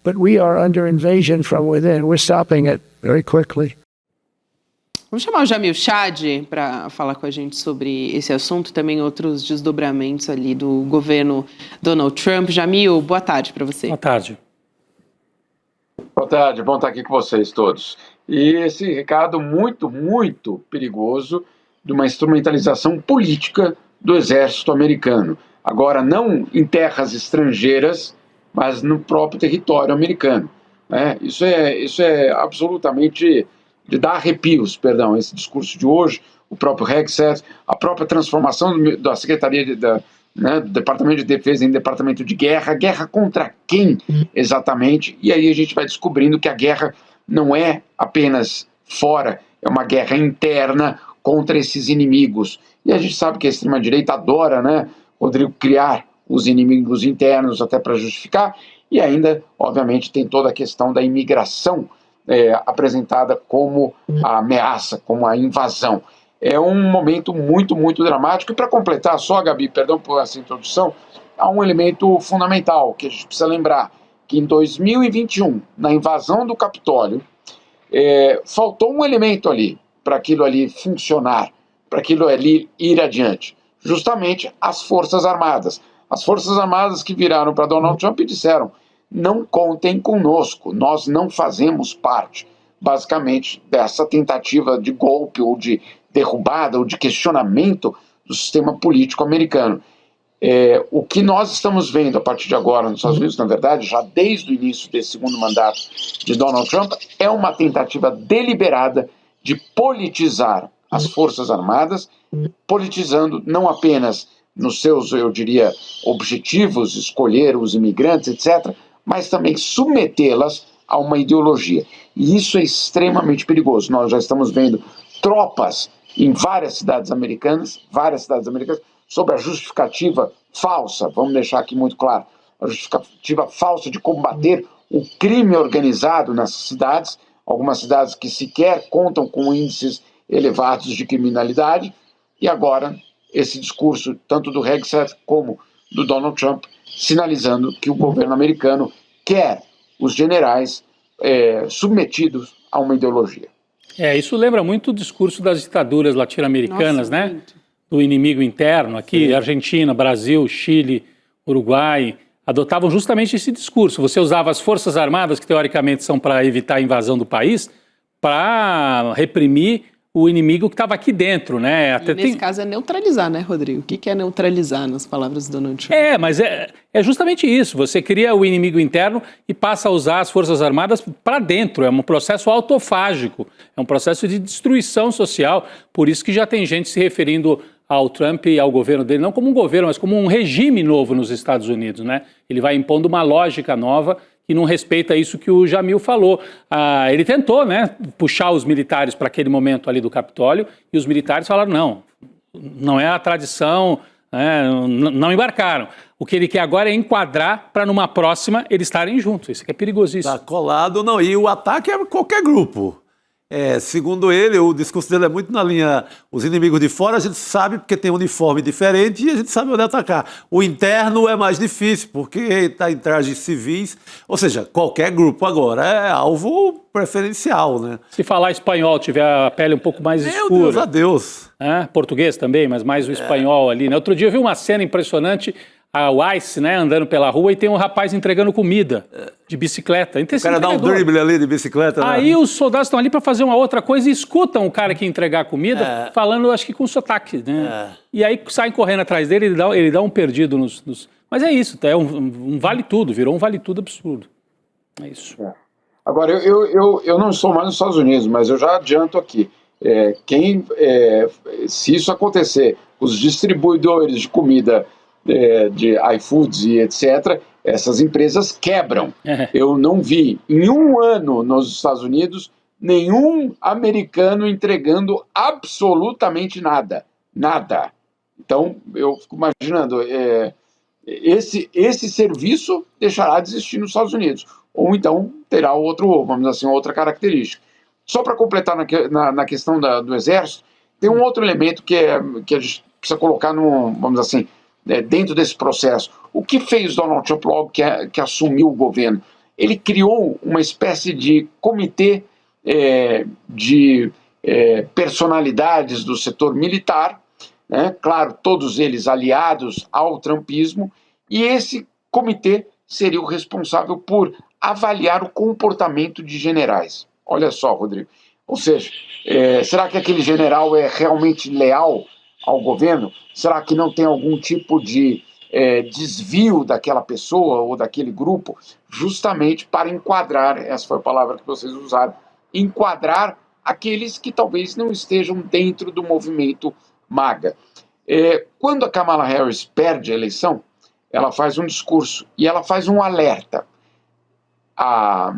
But we are under invasion from within. We're stopping it very quickly. Vamos chamar o Jamil Chad para falar com a gente sobre esse assunto, também outros desdobramentos ali do governo Donald Trump. Jamil, boa tarde para você. Boa tarde. Boa tarde, bom estar aqui com vocês todos. E esse recado muito, muito perigoso de uma instrumentalização política do exército americano. Agora, não em terras estrangeiras, mas no próprio território americano. Isso é absolutamente de dar arrepios, esse discurso de hoje, o próprio Hegseth, a própria transformação da Secretaria do Departamento de Defesa em Departamento de Guerra. Guerra contra quem exatamente? E aí a gente vai descobrindo que a guerra não é apenas fora, é uma guerra interna contra esses inimigos. E a gente sabe que a extrema-direita adora, Rodrigo, criar os inimigos internos até para justificar, e ainda, obviamente, tem toda a questão da imigração apresentada como a ameaça, como a invasão. É um momento muito, muito dramático. E para completar só, Gabi, perdão por essa introdução, há um elemento fundamental que a gente precisa lembrar, que em 2021, na invasão do Capitólio, faltou um elemento ali, para aquilo ali funcionar, para aquilo ali ir adiante. Justamente as Forças Armadas. As Forças Armadas que viraram para Donald Trump e disseram: não contem conosco, nós não fazemos parte, basicamente, dessa tentativa de golpe ou de derrubada ou de questionamento do sistema político americano. O que nós estamos vendo a partir de agora nos Estados Unidos, na verdade, já desde o início desse segundo mandato de Donald Trump, é uma tentativa deliberada de politizar as Forças Armadas, politizando não apenas nos seus, eu diria, objetivos, escolher os imigrantes, etc., mas também submetê-las a uma ideologia. E isso é extremamente perigoso. Nós já estamos vendo tropas em várias cidades americanas, sob a justificativa falsa, vamos deixar aqui muito claro, a justificativa falsa de combater o crime organizado nessas cidades, algumas cidades que sequer contam com índices elevados de criminalidade, e agora esse discurso, tanto do Hegseth como do Donald Trump, sinalizando que o governo americano quer os generais submetidos a uma ideologia. Isso lembra muito o discurso das ditaduras latino-americanas, né? Muito. Do inimigo interno, aqui, Argentina, Brasil, Chile, Uruguai, adotavam justamente esse discurso. Você usava as Forças Armadas, que teoricamente são para evitar a invasão do país, para reprimir o inimigo que estava aqui dentro, né? Até nesse caso é neutralizar, né, Rodrigo? O que é neutralizar nas palavras do Donald Trump? Mas é justamente isso. Você cria o inimigo interno e passa a usar as Forças Armadas para dentro. É um processo autofágico, é um processo de destruição social. Por isso que já tem gente se referindo ao Trump e ao governo dele, não como um governo, mas como um regime novo nos Estados Unidos, né? Ele vai impondo uma lógica nova que não respeita isso que o Jamil falou. Ele tentou, né, puxar os militares para aquele momento ali do Capitólio, e os militares falaram: não é a tradição, não embarcaram. O que ele quer agora é enquadrar para numa próxima eles estarem juntos. Isso que é perigosíssimo. Está colado, não. E o ataque é qualquer grupo. Segundo ele, o discurso dele é muito na linha, os inimigos de fora a gente sabe porque tem um uniforme diferente e a gente sabe onde atacar. O interno é mais difícil porque está em trajes civis, ou seja, qualquer grupo agora é alvo preferencial, né? Se falar espanhol, tiver a pele um pouco mais escura. Meu Deus a Deus. Português também, mas mais o espanhol ali, né? Outro dia eu vi uma cena impressionante, a ICE, né, andando pela rua e tem um rapaz entregando comida de bicicleta. O cara dá um drible ali de bicicleta. Aí os soldados estão ali para fazer uma outra coisa e escutam o cara que entregar a comida falando, acho que com sotaque, né? E aí saem correndo atrás dele, ele dá um perdido nos... Mas é isso, é um vale-tudo, virou um vale-tudo absurdo. É isso. Agora, eu não estou mais nos Estados Unidos, mas eu já adianto aqui. Se isso acontecer, os distribuidores de comida de iFoods e etc., essas empresas quebram. Eu não vi em um ano nos Estados Unidos nenhum americano entregando absolutamente nada. Nada. Então, eu fico imaginando, esse serviço deixará de existir nos Estados Unidos. Ou então terá vamos dizer assim, outra característica. Só para completar na questão do Exército, tem um outro elemento que a gente precisa colocar vamos dizer assim, dentro desse processo. O que fez Donald Trump logo que assumiu o governo? Ele criou uma espécie de comitê de personalidades do setor militar, né? Claro, todos eles aliados ao trumpismo, e esse comitê seria o responsável por avaliar o comportamento de generais. Olha só, Rodrigo. Ou seja, será que aquele general é realmente leal ao governo? Será que não tem algum tipo de desvio daquela pessoa ou daquele grupo, justamente para enquadrar, essa foi a palavra que vocês usaram, enquadrar aqueles que talvez não estejam dentro do movimento MAGA. Quando a Kamala Harris perde a eleição, ela faz um discurso e ela faz um alerta. A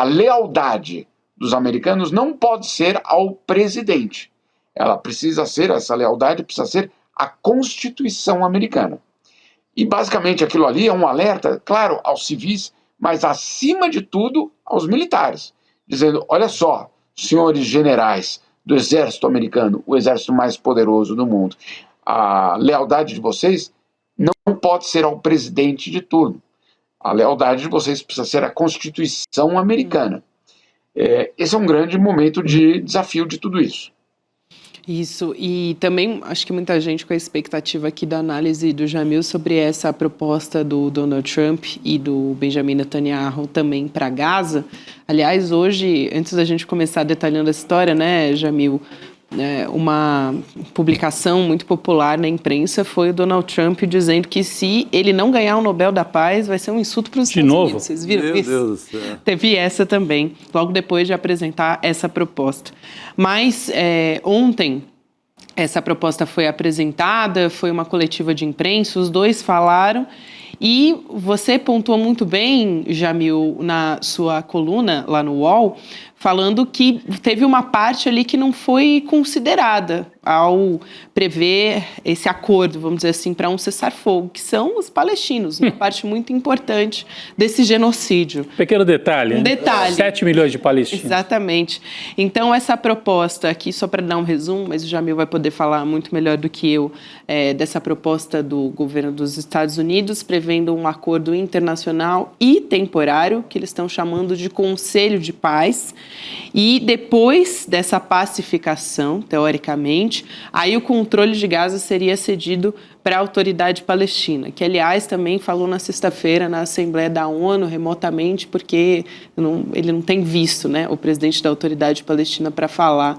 lealdade dos americanos não pode ser ao presidente. Essa lealdade precisa ser à Constituição americana. E basicamente aquilo ali é um alerta, claro, aos civis, mas acima de tudo aos militares, dizendo: olha só, senhores generais do exército americano, o exército mais poderoso do mundo, a lealdade de vocês não pode ser ao presidente de turno. A lealdade de vocês precisa ser à Constituição americana. Esse é um grande momento de desafio de tudo isso. Isso, e também acho que muita gente com a expectativa aqui da análise do Jamil sobre essa proposta do Donald Trump e do Benjamin Netanyahu também para Gaza. Aliás, hoje, antes da gente começar detalhando a história, né, Jamil, uma publicação muito popular na imprensa foi o Donald Trump dizendo que se ele não ganhar o Nobel da Paz, vai ser um insulto para os Estados Unidos. Vocês viram isso? Meu Deus do céu. Teve essa também, logo depois de apresentar essa proposta. Mas ontem essa proposta foi apresentada, foi uma coletiva de imprensa, os dois falaram. E você pontuou muito bem, Jamil, na sua coluna lá no UOL, falando que teve uma parte ali que não foi considerada ao prever esse acordo, vamos dizer assim, para um cessar-fogo, que são os palestinos, uma parte muito importante desse genocídio. Pequeno detalhe. Um detalhe. 7 milhões de palestinos. Exatamente. Então, essa proposta aqui, só para dar um resumo, mas o Jamil vai poder falar muito melhor do que eu, dessa proposta do governo dos Estados Unidos, prevendo um acordo internacional e temporário, que eles estão chamando de Conselho de Paz. E depois dessa pacificação, teoricamente, aí o controle de Gaza seria cedido para a autoridade palestina, que, aliás, também falou na sexta-feira na Assembleia da ONU, remotamente, porque ele não tem visto, né, o presidente da autoridade palestina para falar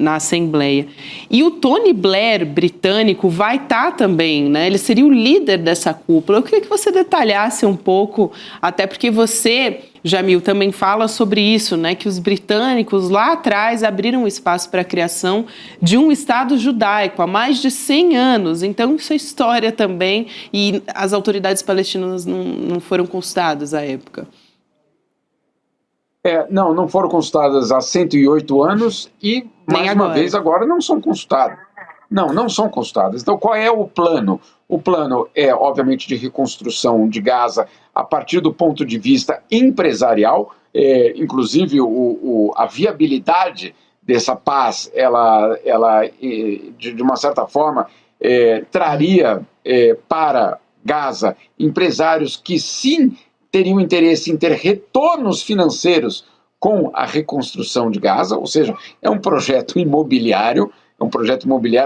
na Assembleia. E o Tony Blair, britânico, vai estar também, né, ele seria o líder dessa cúpula. Eu queria que você detalhasse um pouco, até porque você, Jamil, também fala sobre isso, né, que os britânicos lá atrás abriram espaço para a criação de um Estado judaico há mais de 100 anos. Então, isso é história também, e as autoridades palestinas não foram consultadas à época. Não foram consultadas há 108 anos e, mais uma vez, agora não são consultadas. Não são consultadas. Então, qual é o plano? O plano é, obviamente, de reconstrução de Gaza a partir do ponto de vista empresarial, inclusive a viabilidade dessa paz, ela de uma certa forma, traria para Gaza empresários que sim teriam interesse em ter retornos financeiros com a reconstrução de Gaza, ou seja, é um projeto imobiliário,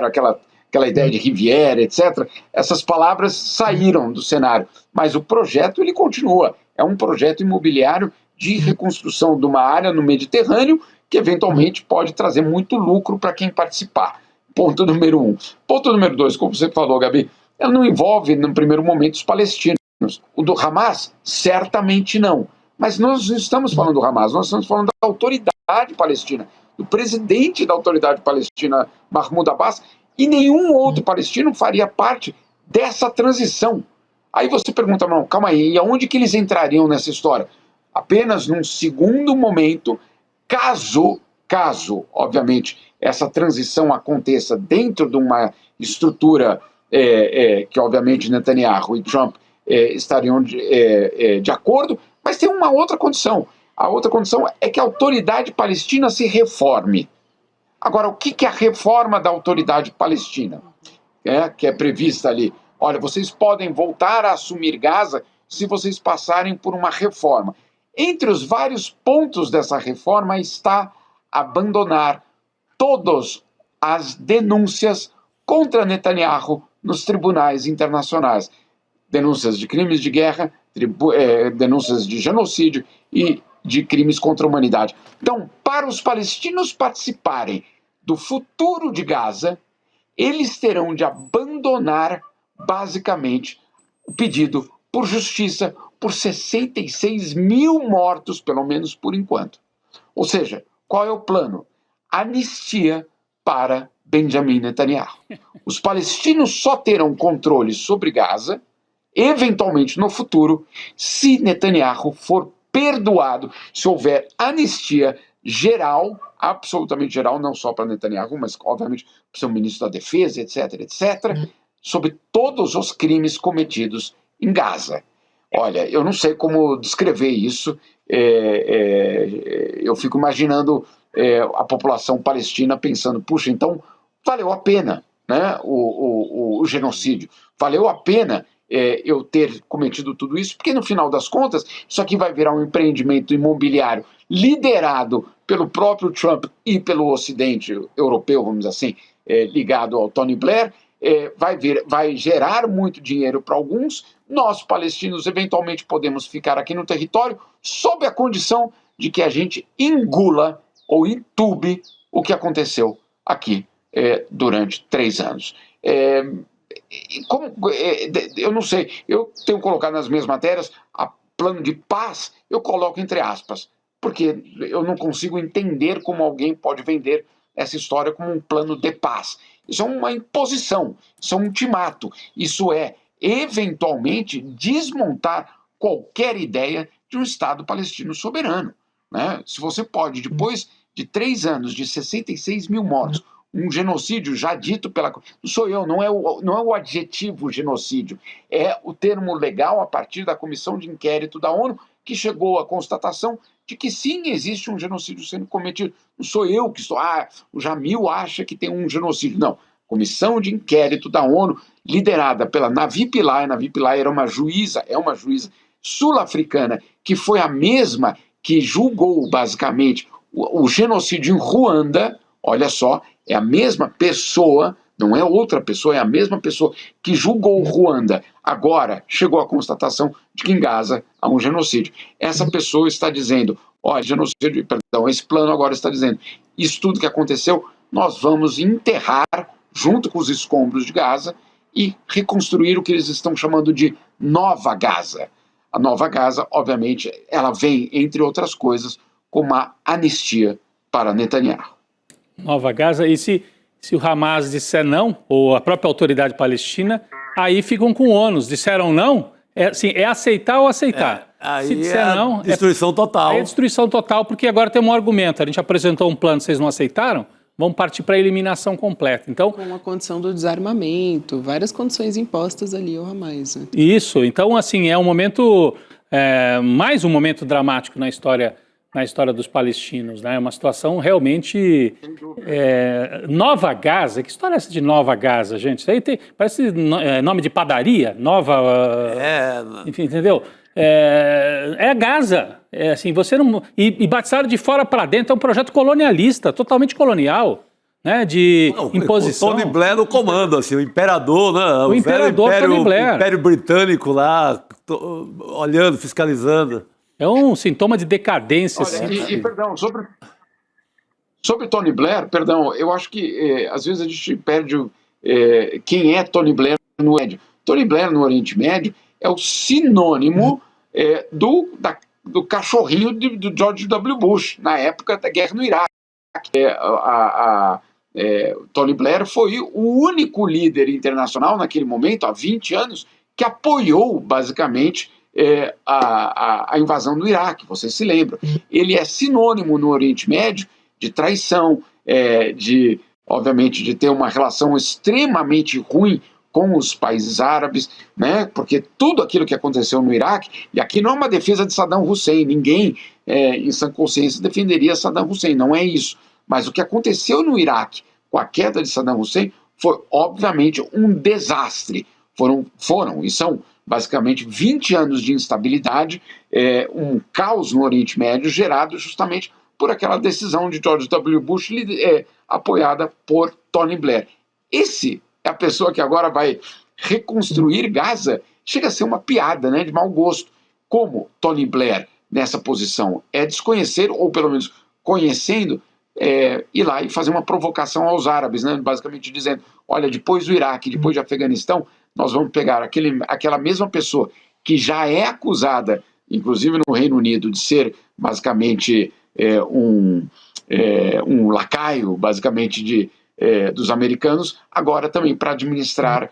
aquela ideia de Riviera, etc. Essas palavras saíram do cenário, mas o projeto ele continua, é um projeto imobiliário de reconstrução de uma área no Mediterrâneo que eventualmente pode trazer muito lucro para quem participar. Ponto número 1. Ponto número 2, como você falou, Gabi, ela não envolve, no primeiro momento, os palestinos. O do Hamas, certamente não. Mas nós não estamos falando do Hamas, nós estamos falando da autoridade palestina, do presidente da autoridade palestina, Mahmoud Abbas, e nenhum outro palestino faria parte dessa transição. Aí você pergunta, não, calma aí, e aonde que eles entrariam nessa história? Apenas num segundo momento, caso, obviamente, essa transição aconteça dentro de uma estrutura que, obviamente, Netanyahu e Trump estariam de acordo, mas tem uma outra condição. A outra condição é que a autoridade palestina se reforme. Agora, o que é a reforma da autoridade palestina? Que é prevista ali. Olha, vocês podem voltar a assumir Gaza se vocês passarem por uma reforma. Entre os vários pontos dessa reforma está abandonar todas as denúncias contra Netanyahu nos tribunais internacionais. Denúncias de crimes de guerra, denúncias de genocídio e de crimes contra a humanidade. Então, para os palestinos participarem do futuro de Gaza, eles terão de abandonar, basicamente, o pedido por justiça por 66 mil mortos, pelo menos por enquanto. Ou seja, qual é o plano? Anistia para Benjamin Netanyahu. Os palestinos só terão controle sobre Gaza, eventualmente no futuro, se Netanyahu for perdoado, se houver anistia geral, absolutamente geral, não só para Netanyahu, mas obviamente para o seu ministro da Defesa, etc., sobre todos os crimes cometidos em Gaza. Olha, eu não sei como descrever isso, eu fico imaginando a população palestina pensando, puxa, então valeu a pena, né, o genocídio, valeu a pena eu ter cometido tudo isso, porque no final das contas, isso aqui vai virar um empreendimento imobiliário liderado pelo próprio Trump e pelo Ocidente europeu, vamos dizer assim, ligado ao Tony Blair, vai gerar muito dinheiro para alguns. Nós, palestinos, eventualmente podemos ficar aqui no território sob a condição de que a gente engula ou entube o que aconteceu aqui durante 3 anos. Eu não sei, eu tenho colocado nas minhas matérias a plano de paz, eu coloco entre aspas, porque eu não consigo entender como alguém pode vender essa história como um plano de paz. Isso é uma imposição, isso é um ultimato, isso é, eventualmente, desmontar qualquer ideia de um Estado palestino soberano, né? Se você pode, depois de 3 anos, de 66 mil mortos, um genocídio já dito pela... Não sou eu, não é o adjetivo genocídio, é o termo legal a partir da comissão de inquérito da ONU, que chegou à constatação de que sim, existe um genocídio sendo cometido. Não sou eu que estou... o Jamil acha que tem um genocídio. Não. Comissão de inquérito da ONU, liderada pela Navi Pillay. Navi Pillay é uma juíza sul-africana, que foi a mesma que julgou, basicamente, o genocídio em Ruanda. Olha só, é a mesma pessoa, não é outra pessoa, é a mesma pessoa que julgou Ruanda. Agora chegou à constatação de que em Gaza há um genocídio. Essa pessoa está dizendo, genocídio, perdão, esse plano agora está dizendo, isso tudo que aconteceu, nós vamos enterrar junto com os escombros de Gaza e reconstruir o que eles estão chamando de Nova Gaza. A Nova Gaza, obviamente, ela vem, entre outras coisas, com uma anistia para Netanyahu. Nova Gaza, e se o Hamas disser não, ou a própria autoridade palestina, aí ficam com ônus. Disseram não, é aceitar ou aceitar. Aí se disser não, destruição total. É destruição total, porque agora tem um argumento. A gente apresentou um plano, vocês não aceitaram? Vamos partir para a eliminação completa. Então, com a condição do desarmamento, várias condições impostas ali ao Hamas. Né? Isso, então assim, é um momento, mais um momento dramático na história dos palestinos, né? É uma situação realmente... Nova Gaza, que história é essa de Nova Gaza, gente? Isso aí parece nome de padaria, enfim, entendeu? É Gaza, assim, você não... E batizaram de fora para dentro, é um projeto colonialista, totalmente colonial, né, de imposição. O Tony Blair no comando, assim, o imperador, né? O imperador Tony Blair. O Império Britânico lá, olhando, fiscalizando. É um sintoma de decadência. Olha, perdão, sobre Tony Blair, perdão, eu acho que às vezes a gente perde quem é Tony Blair no Oriente Médio. Tony Blair no Oriente Médio é o sinônimo do cachorrinho do George W. Bush, na época da guerra no Iraque. Tony Blair foi o único líder internacional naquele momento, há 20 anos, que apoiou, basicamente, a invasão do Iraque, vocês se lembram. Ele é sinônimo no Oriente Médio de traição, obviamente, de ter uma relação extremamente ruim com os países árabes, né? Porque tudo aquilo que aconteceu no Iraque, e aqui não é uma defesa de Saddam Hussein, ninguém em sã consciência defenderia Saddam Hussein, não é isso. Mas o que aconteceu no Iraque com a queda de Saddam Hussein foi, obviamente, um desastre. Foram e são basicamente 20 anos de instabilidade, um caos no Oriente Médio gerado justamente por aquela decisão de George W. Bush apoiada por Tony Blair. Esse é a pessoa que agora vai reconstruir Gaza. Chega a ser uma piada, né, de mau gosto. Como Tony Blair nessa posição é desconhecer, ou pelo menos conhecendo, ir lá e fazer uma provocação aos árabes, né, basicamente dizendo, olha, depois do Iraque, depois de Afeganistão, nós vamos pegar aquela mesma pessoa que já é acusada, inclusive no Reino Unido, de ser basicamente um lacaio, basicamente, dos americanos, agora também para administrar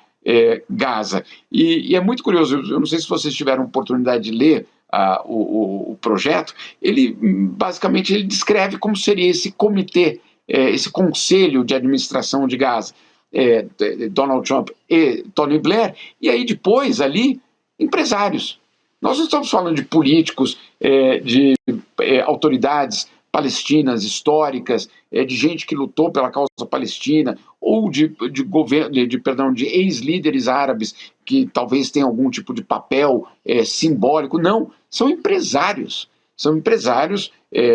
Gaza. E é muito curioso, eu não sei se vocês tiveram oportunidade de ler o projeto, ele descreve como seria esse comitê, esse conselho de administração de Gaza, Donald Trump e Tony Blair, e aí depois ali, empresários. Nós não estamos falando de políticos, de autoridades palestinas históricas, de gente que lutou pela causa palestina, ou de ex-líderes árabes que talvez tenham algum tipo de papel simbólico. Não, são empresários. São empresários,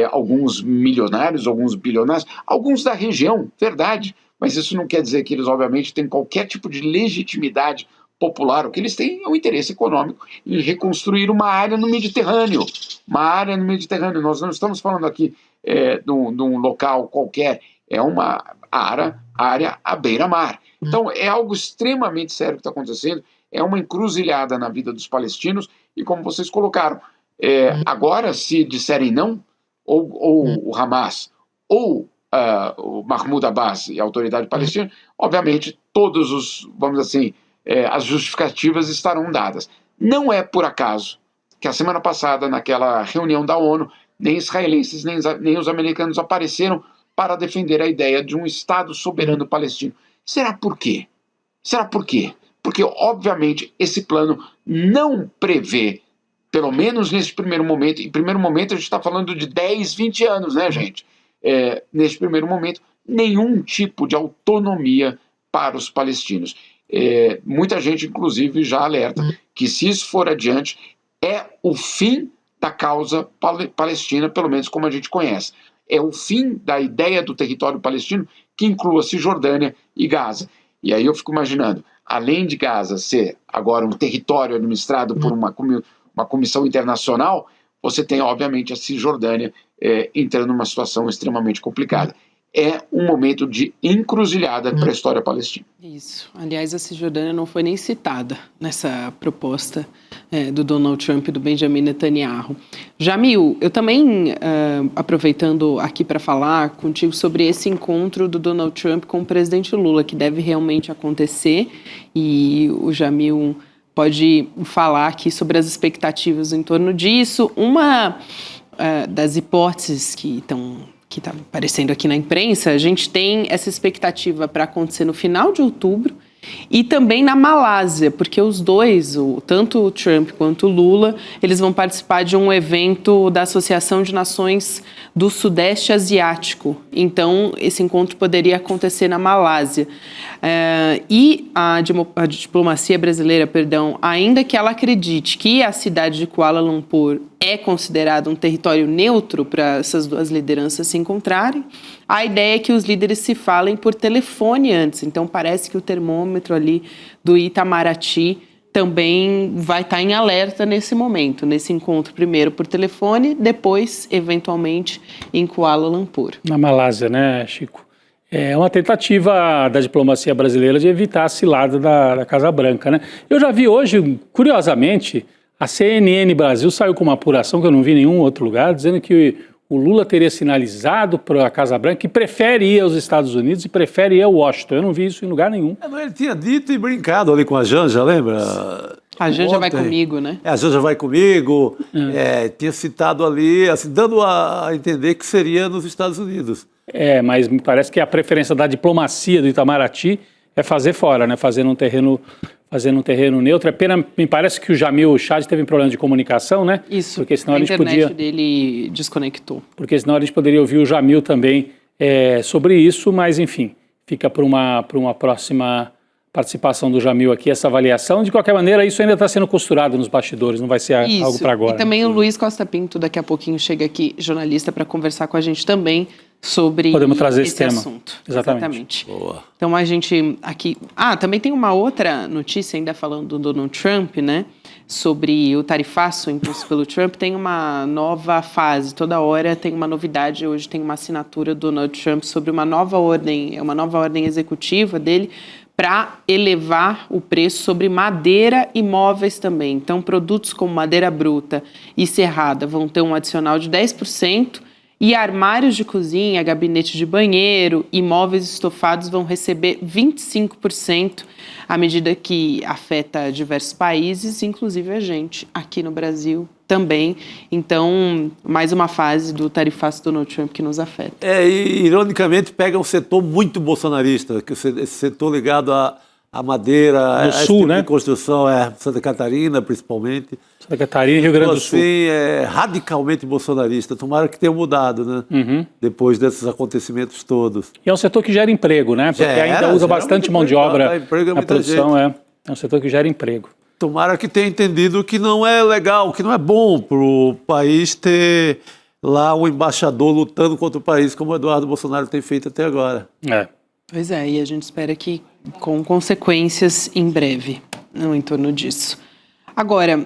alguns milionários, alguns bilionários, alguns da região, verdade, mas isso não quer dizer que eles, obviamente, têm qualquer tipo de legitimidade popular. O que eles têm é um interesse econômico em reconstruir uma área no Mediterrâneo. Uma área no Mediterrâneo. Nós não estamos falando aqui de um local qualquer, é uma área à beira-mar. Então, é algo extremamente sério que está acontecendo, é uma encruzilhada na vida dos palestinos, e como vocês colocaram, agora, se disserem não, ou o Hamas, ou o Mahmoud Abbas e a autoridade palestina, obviamente, todos os, vamos assim, as justificativas estarão dadas. Não é por acaso que a semana passada, naquela reunião da ONU, nem israelenses, nem os americanos apareceram para defender a ideia de um Estado soberano palestino. Será por quê? Será por quê? Porque, obviamente, esse plano não prevê, pelo menos nesse primeiro momento, em primeiro momento a gente está falando de 10, 20 anos, né, gente? Nesse primeiro momento, nenhum tipo de autonomia para os palestinos. Muita gente, inclusive, já alerta que, se isso for adiante, é o fim da causa palestina, pelo menos como a gente conhece. É o fim da ideia do território palestino, que inclua Cisjordânia e Gaza. E aí eu fico imaginando, além de Gaza ser agora um território administrado por uma comissão internacional, você tem, obviamente, a Cisjordânia entrando numa situação extremamente complicada. É um momento de encruzilhada para a história palestina. Isso. Aliás, a Cisjordânia não foi nem citada nessa proposta do Donald Trump e do Benjamin Netanyahu. Jamil, eu também, aproveitando aqui para falar contigo sobre esse encontro do Donald Trump com o presidente Lula, que deve realmente acontecer, e o Jamil pode falar aqui sobre as expectativas em torno disso. Uma das hipóteses que está aparecendo aqui na imprensa, a gente tem essa expectativa para acontecer no final de outubro e também na Malásia, porque os dois, tanto o Trump quanto o Lula, eles vão participar de um evento da Associação de Nações do Sudeste Asiático. Então, esse encontro poderia acontecer na Malásia. E a diplomacia brasileira, ainda que ela acredite que a cidade de Kuala Lumpur é considerado um território neutro para essas duas lideranças se encontrarem, a ideia é que os líderes se falem por telefone antes. Então, parece que o termômetro ali do Itamaraty também vai estar em alerta nesse momento, nesse encontro, primeiro por telefone, depois, eventualmente, em Kuala Lumpur. Na Malásia, né, Chico? É uma tentativa da diplomacia brasileira de evitar a cilada da Casa Branca, né? Eu já vi hoje, curiosamente, a CNN Brasil saiu com uma apuração que eu não vi em nenhum outro lugar, dizendo que o Lula teria sinalizado para a Casa Branca que prefere ir aos Estados Unidos e prefere ir a Washington. Eu não vi isso em lugar nenhum. Mas ele tinha dito e brincado ali com a Janja, lembra? A Janja vai comigo, né? A Janja vai comigo. Tinha citado ali, assim, dando a entender que seria nos Estados Unidos. Mas me parece que a preferência da diplomacia do Itamaraty é fazer fora, né? Fazer num terreno neutro. É pena, me parece que o Jamil Chad teve um problema de comunicação, né? Isso, porque senão a internet dele desconectou. Porque senão a gente poderia ouvir o Jamil também sobre isso, mas enfim, fica para uma próxima participação do Jamil aqui, essa avaliação. De qualquer maneira, isso ainda está sendo costurado nos bastidores, não vai ser algo para agora. E também o Luiz Costa Pinto, daqui a pouquinho, chega aqui, jornalista, para conversar com a gente também sobre Podemos trazer esse tema. Assunto. Exatamente. Boa. Então a gente aqui... também tem uma outra notícia, ainda falando do Donald Trump, né? Sobre o tarifaço imposto pelo Trump, tem uma nova fase. Toda hora tem uma novidade. Hoje tem uma assinatura do Donald Trump sobre uma nova ordem executiva dele para elevar o preço sobre madeira e móveis também. Então, produtos como madeira bruta e serrada vão ter um adicional de 10%, e armários de cozinha, gabinete de banheiro e móveis estofados vão receber 25%, à medida que afeta diversos países, inclusive a gente, aqui no Brasil também. Então, mais uma fase do tarifaço do Donald Trump que nos afeta. E ironicamente pega um setor muito bolsonarista, que esse setor ligado à madeira, no sul, tipo, né? De construção, Santa Catarina principalmente. Santa Catarina e Rio Grande do Sul. Assim, é radicalmente bolsonarista. Tomara que tenha mudado, né? Depois desses acontecimentos todos. E é um setor que gera emprego, né? Porque ainda usa bastante mão de obra na produção. É um setor que gera emprego. tomara que tenha entendido que não é legal, que não é bom para o país ter lá um embaixador lutando contra o país, como o Eduardo Bolsonaro tem feito até agora. Pois é, e a gente espera que com consequências em breve, no entorno disso. Agora,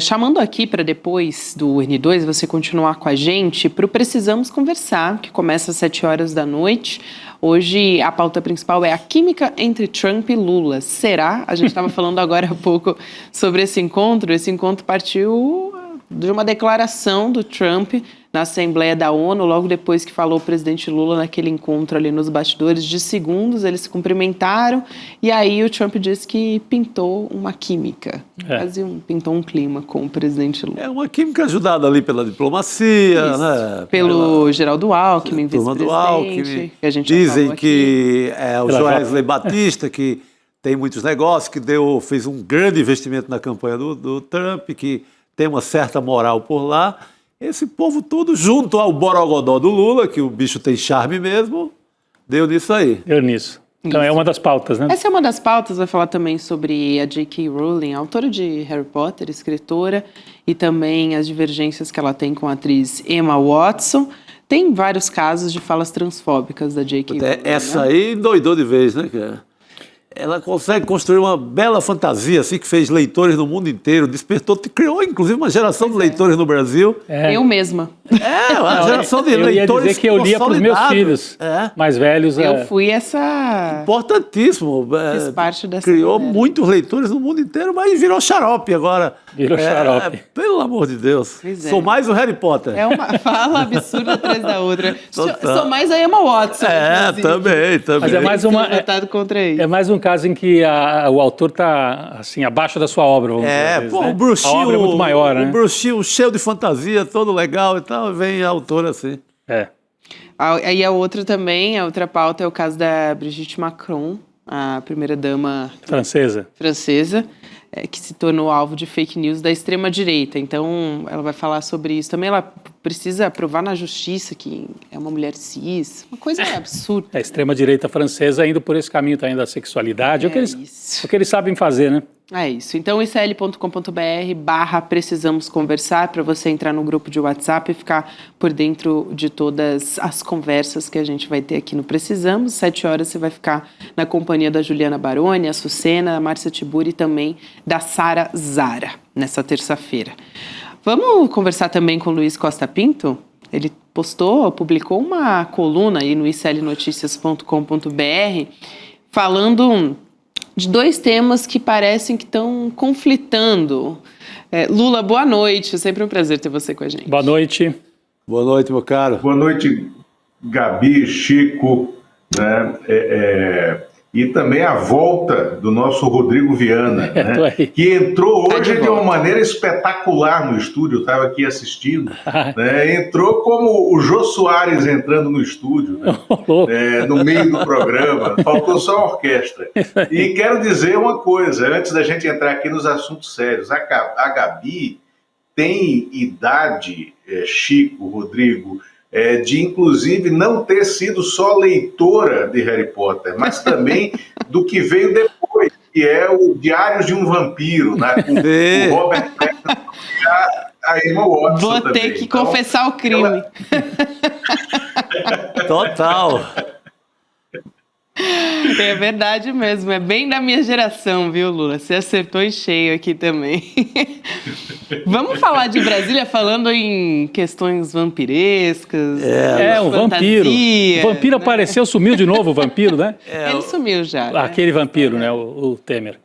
chamando aqui para depois do N2, você continuar com a gente, para o Precisamos Conversar, que começa às 7 horas da noite. Hoje, a pauta principal é a química entre Trump e Lula. Será? A gente estava falando agora há pouco sobre esse encontro. Esse encontro partiu de uma declaração do Trump na Assembleia da ONU, logo depois que falou o presidente Lula naquele encontro ali nos bastidores de segundos, eles se cumprimentaram e aí o Trump disse que pintou uma química, pintou um clima com o presidente Lula. É uma química ajudada ali pela diplomacia, né? Pelo Geraldo Alckmin, vice-presidente, que a gente dizem que é o Joesley Batista, que tem muitos negócios, que fez um grande investimento na campanha do Trump, que tem uma certa moral por lá. Esse povo todo, junto ao borogodó do Lula, que o bicho tem charme mesmo, deu nisso aí. Deu nisso. Então é uma das pautas, né? Essa é uma das pautas, vai falar também sobre a J.K. Rowling, autora de Harry Potter, escritora, e também as divergências que ela tem com a atriz Emma Watson. Tem vários casos de falas transfóbicas da J.K. Rowling. Essa aí endoidou de vez, né, cara? Ela consegue construir uma bela fantasia, assim, que fez leitores no mundo inteiro, despertou, criou, inclusive, uma geração de leitores no Brasil. Eu mesma. Uma geração de leitores. Eu ia dizer que eu lia para os meus filhos mais velhos. Eu fui essa... Importantíssimo. Fiz parte dessa... Criou muitos leitores no mundo inteiro, mas virou xarope agora. Virou xarope. Pelo amor de Deus. Sou mais o Harry Potter. É uma fala absurda atrás da outra. Sou mais a Emma Watson. Também. Mas é mais uma... contra isso. É mais um caso em que o autor está assim, abaixo da sua obra, vamos dizer. O bruxinho, a obra é muito maior, né? O bruxinho cheio de fantasia, todo legal e tal, vem a autora assim. Aí a outra pauta é o caso da Brigitte Macron, a primeira-dama francesa, que se tornou alvo de fake news da extrema-direita. Então, ela vai falar sobre isso. Também ela precisa provar na justiça que é uma mulher cis. Uma coisa absurda. A extrema-direita francesa indo por esse caminho também da sexualidade. É o que eles sabem fazer, né? É isso. Então, icl.com.br/precisamos conversar para você entrar no grupo de WhatsApp e ficar por dentro de todas as conversas que a gente vai ter aqui no Precisamos. 7 horas você vai ficar na companhia da Juliana Baroni, a Sucena, a Márcia Tiburi e também da Sara Zara, nessa terça-feira. Vamos conversar também com o Luiz Costa Pinto? Ele publicou uma coluna aí no iclnoticias.com.br falando de 2 temas que parecem que estão conflitando. Lula, boa noite. Sempre um prazer ter você com a gente. Boa noite. Boa noite, meu caro. Boa noite, Gabi, Chico, né? E também a volta do nosso Rodrigo Viana, né? Que entrou hoje de uma maneira espetacular no estúdio, eu estava aqui assistindo, né? Entrou como o Jô Soares entrando no estúdio, né? No meio do programa, faltou só a orquestra. E quero dizer uma coisa, antes da gente entrar aqui nos assuntos sérios, a Gabi tem idade, Chico, Rodrigo, de inclusive não ter sido só leitora de Harry Potter, mas também do que veio depois, que é o Diários de um Vampiro, né? Com o Robert Pattinson e a Emma Watson. Vou ter que confessar o crime. Total. É verdade mesmo, é bem da minha geração, viu, Lula? Você acertou em cheio aqui também. Vamos falar de Brasília falando em questões vampirescas. Um vampiro. O vampiro apareceu, sumiu de novo o vampiro, né? Ele sumiu já. Aquele vampiro, né? O Temer.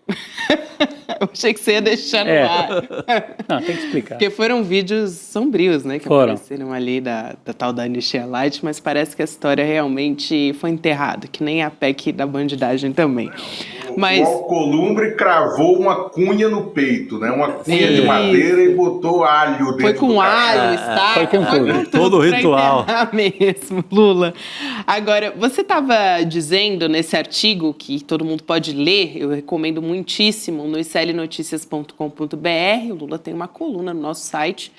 Eu achei que você ia deixar no ar. Não, tem que explicar. Porque foram vídeos sombrios, né? Que apareceram ali da tal da Anistia Light, mas parece que a história realmente foi enterrada, que nem a PEC da bandidagem também. Mas... O Alcolumbre cravou uma cunha no peito, né? Uma cunha de madeira e botou alho dentro. Foi com alho, foi com tudo. Todo o ritual. Mesmo, Lula. Agora, você estava dizendo nesse artigo que todo mundo pode ler, eu recomendo muitíssimo, no iclnoticias.com.br, o Lula tem uma coluna no nosso site,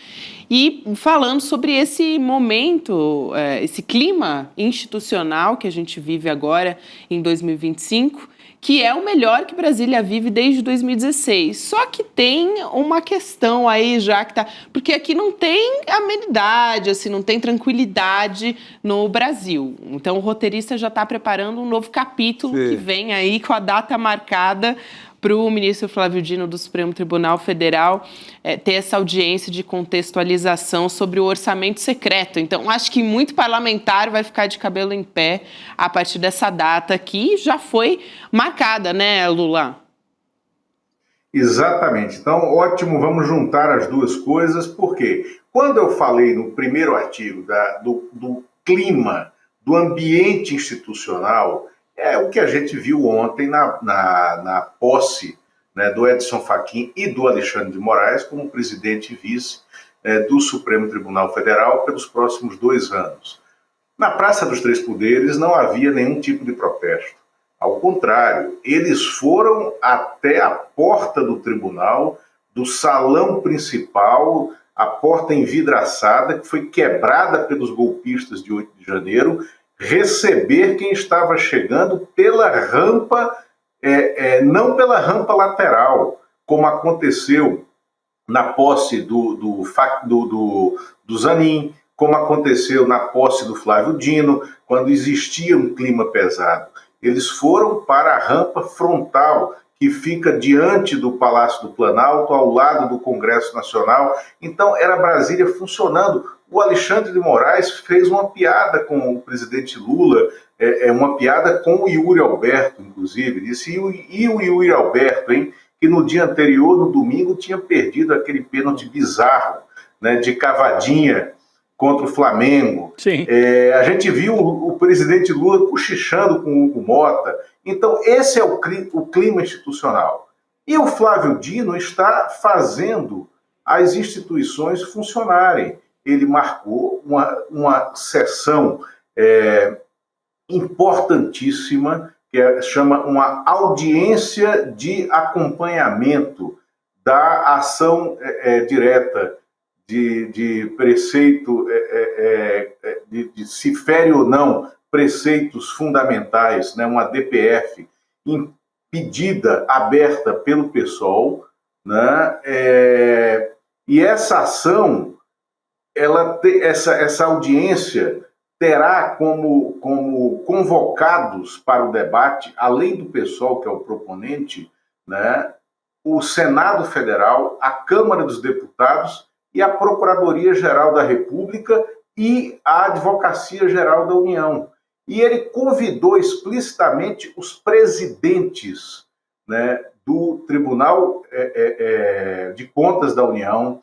e falando sobre esse momento, esse clima institucional que a gente vive agora em 2025, que é o melhor que Brasília vive desde 2016. Só que tem uma questão aí já que tá... Porque aqui não tem amenidade, assim, não tem tranquilidade no Brasil. Então o roteirista já está preparando um novo capítulo que vem aí com a data marcada para o ministro Flávio Dino do Supremo Tribunal Federal ter essa audiência de contextualização sobre o orçamento secreto. Então, acho que muito parlamentar vai ficar de cabelo em pé a partir dessa data que já foi marcada, né, Lula? Exatamente. Então, ótimo, vamos juntar as duas coisas, porque quando eu falei no primeiro artigo do clima, do ambiente institucional, é o que a gente viu ontem na posse, né, do Edson Fachin e do Alexandre de Moraes como presidente e vice do Supremo Tribunal Federal pelos próximos 2 anos. Na Praça dos Três Poderes não havia nenhum tipo de protesto. Ao contrário, eles foram até a porta do tribunal, do salão principal, a porta envidraçada, que foi quebrada pelos golpistas de 8 de janeiro, receber quem estava chegando pela rampa, não pela rampa lateral, como aconteceu na posse do Zanin, como aconteceu na posse do Flávio Dino, quando existia um clima pesado. Eles foram para a rampa frontal, que fica diante do Palácio do Planalto, ao lado do Congresso Nacional. Então, era Brasília funcionando. O Alexandre de Moraes fez uma piada com o presidente Lula, uma piada com o Yuri Alberto, inclusive. Disse, e o Yuri Alberto, hein, que no dia anterior, no domingo, tinha perdido aquele pênalti bizarro, né, de cavadinha contra o Flamengo. A gente viu o presidente Lula cochichando com o Hugo Mota. Então, esse é o clima institucional. E o Flávio Dino está fazendo as instituições funcionarem. Ele marcou uma sessão importantíssima, que chama uma audiência de acompanhamento da ação direta de preceito, de se fere ou não preceitos fundamentais, né, uma DPF pedida, aberta pelo PSOL, né, e essa ação, essa audiência terá como convocados para o debate, além do PSOL, que é o proponente, né, o Senado Federal, a Câmara dos Deputados e a Procuradoria-Geral da República e a Advocacia-Geral da União. E ele convidou explicitamente os presidentes, né, do Tribunal de Contas da União,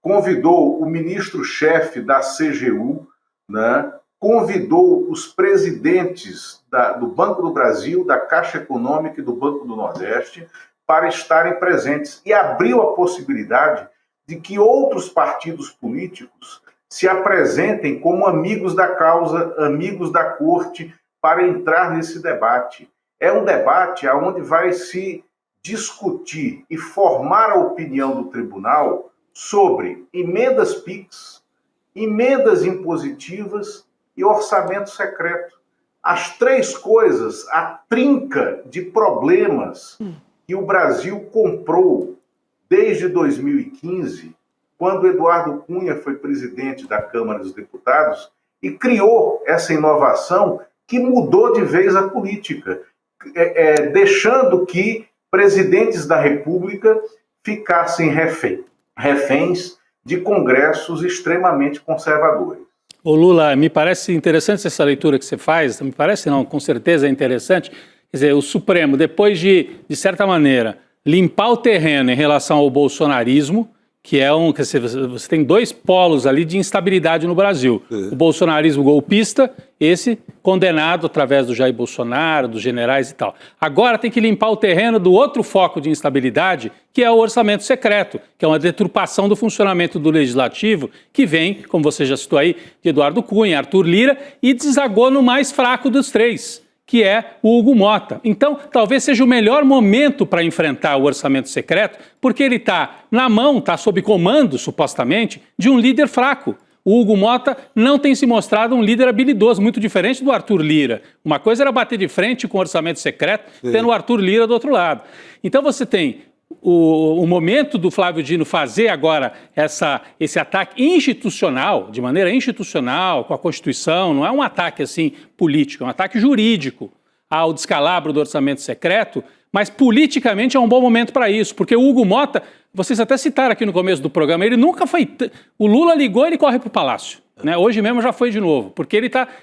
convidou o ministro-chefe da CGU, né, convidou os presidentes do Banco do Brasil, da Caixa Econômica e do Banco do Nordeste para estarem presentes e abriu a possibilidade de que outros partidos políticos se apresentem como amigos da causa, amigos da corte, para entrar nesse debate. É um debate onde vai se discutir e formar a opinião do tribunal sobre emendas PIX, emendas impositivas e orçamento secreto. As 3 coisas, a trinca de problemas que o Brasil comprou desde 2015, quando Eduardo Cunha foi presidente da Câmara dos Deputados e criou essa inovação que mudou de vez a política, deixando que presidentes da República ficassem reféns de congressos extremamente conservadores. Ô Lula, me parece interessante essa leitura que você faz, me parece não, com certeza é interessante. Quer dizer, o Supremo, depois de certa maneira, limpar o terreno em relação ao bolsonarismo, que é quer dizer, você tem 2 polos ali de instabilidade no Brasil. O bolsonarismo golpista, esse condenado através do Jair Bolsonaro, dos generais e tal. Agora tem que limpar o terreno do outro foco de instabilidade, que é o orçamento secreto, que é uma deturpação do funcionamento do legislativo, que vem, como você já citou aí, de Eduardo Cunha, Arthur Lira, e desagou no mais fraco dos 3, que é o Hugo Mota. Então, talvez seja o melhor momento para enfrentar o orçamento secreto, porque ele está na mão, está sob comando, supostamente, de um líder fraco. O Hugo Mota não tem se mostrado um líder habilidoso, muito diferente do Arthur Lira. Uma coisa era bater de frente com o orçamento secreto, tendo o Arthur Lira do outro lado. Então você tem o momento do Flávio Dino fazer agora esse ataque institucional, de maneira institucional, com a Constituição, não é um ataque assim político, é um ataque jurídico ao descalabro do orçamento secreto, mas politicamente é um bom momento para isso, porque o Hugo Mota, vocês até citaram aqui no começo do programa, ele nunca foi... O Lula ligou, ele corre para o Palácio. Né? Hoje mesmo já foi de novo, porque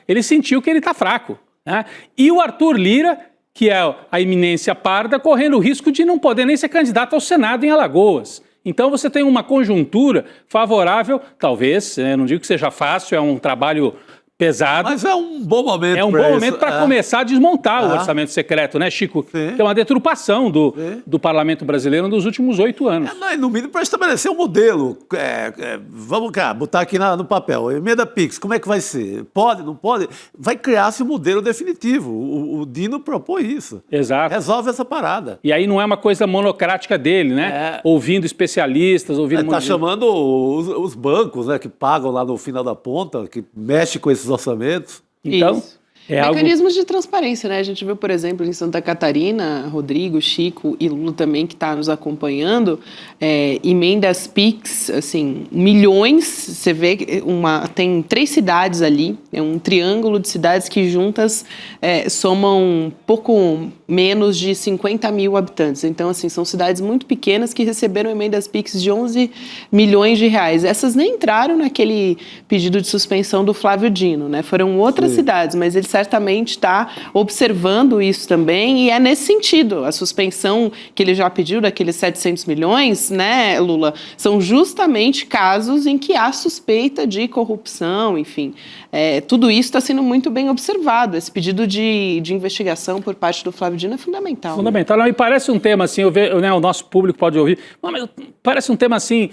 ele sentiu que ele está fraco. Né? E o Arthur Lira, que é a eminência parda, correndo o risco de não poder nem ser candidato ao Senado em Alagoas. Então você tem uma conjuntura favorável, talvez, não digo que seja fácil, é um trabalho pesado. Mas é um bom momento. É um bom momento para começar a desmontar o orçamento secreto, né, Chico? Sim. Que é uma deturpação do parlamento brasileiro nos últimos 8 anos. No mínimo para estabelecer um modelo. Vamos cá, botar aqui no papel. Emenda PIX, como é que vai ser? Pode, não pode? Vai criar-se um modelo definitivo. O Dino propõe isso. Exato. Resolve essa parada. E aí não é uma coisa monocrática dele, né? Ouvindo especialistas, ouvindo... Ele está chamando os bancos, né, que pagam lá no final da ponta, que mexe com esses orçamentos. Então, mecanismos de transparência, né? A gente viu, por exemplo, em Santa Catarina, Rodrigo, Chico e Lula também, que está nos acompanhando, emendas PIX, assim, milhões. Você vê tem 3 cidades ali, é um triângulo de cidades que juntas somam pouco menos de 50 mil habitantes. Então, assim, são cidades muito pequenas que receberam emendas PIX de 11 milhões de reais. Essas nem entraram naquele pedido de suspensão do Flávio Dino, né? Foram outras cidades, mas ele certamente está observando isso também, e é nesse sentido. A suspensão que ele já pediu daqueles 700 milhões, né, Lula, são justamente casos em que há suspeita de corrupção, enfim. Tudo isso está sendo muito bem observado. Esse pedido de investigação por parte do Flávio Dino é fundamental. Fundamental. Não, e parece um tema assim, o nosso público pode ouvir, mas parece um tema assim,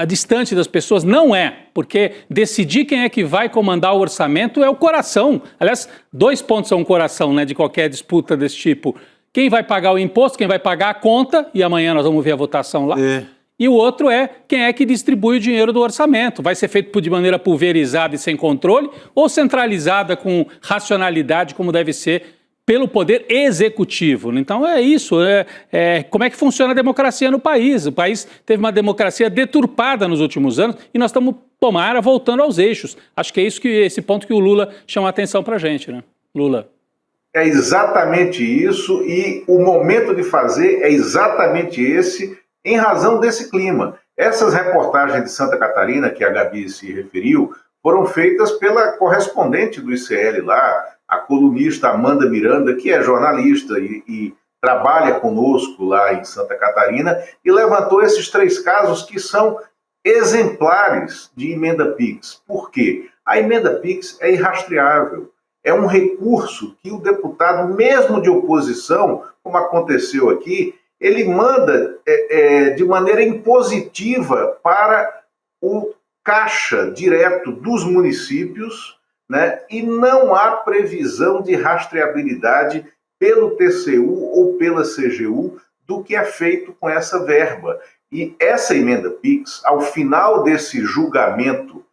distante das pessoas. Não é, porque decidir quem é que vai comandar o orçamento é o coração. Aliás, 2 pontos são um coração, né, de qualquer disputa desse tipo. Quem vai pagar o imposto, quem vai pagar a conta, e amanhã nós vamos ver a votação lá. E o outro é quem é que distribui o dinheiro do orçamento. Vai ser feito de maneira pulverizada e sem controle, ou centralizada com racionalidade, como deve ser, pelo poder executivo. Então é isso, como é que funciona a democracia no país. O país teve uma democracia deturpada nos últimos anos e nós estamos, tomara, voltando aos eixos. Acho que é esse ponto que o Lula chama a atenção para a gente, né? Lula. É exatamente isso, e o momento de fazer é exatamente esse, em razão desse clima. Essas reportagens de Santa Catarina, que a Gabi se referiu, foram feitas pela correspondente do ICL lá, a colunista Amanda Miranda, que é jornalista e trabalha conosco lá em Santa Catarina, e levantou esses 3 casos que são exemplares de emenda PIX. Por quê? A emenda PIX é irrastreável. É um recurso que o deputado, mesmo de oposição, como aconteceu aqui, ele manda de maneira impositiva para o caixa direto dos municípios, né? E não há previsão de rastreabilidade pelo TCU ou pela CGU do que é feito com essa verba. E essa emenda PIX, ao final desse julgamento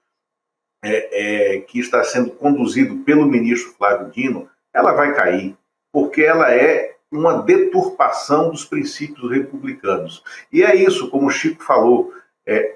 que está sendo conduzido pelo ministro Flávio Dino, ela vai cair, porque ela é uma deturpação dos princípios republicanos. E é isso, como o Chico falou,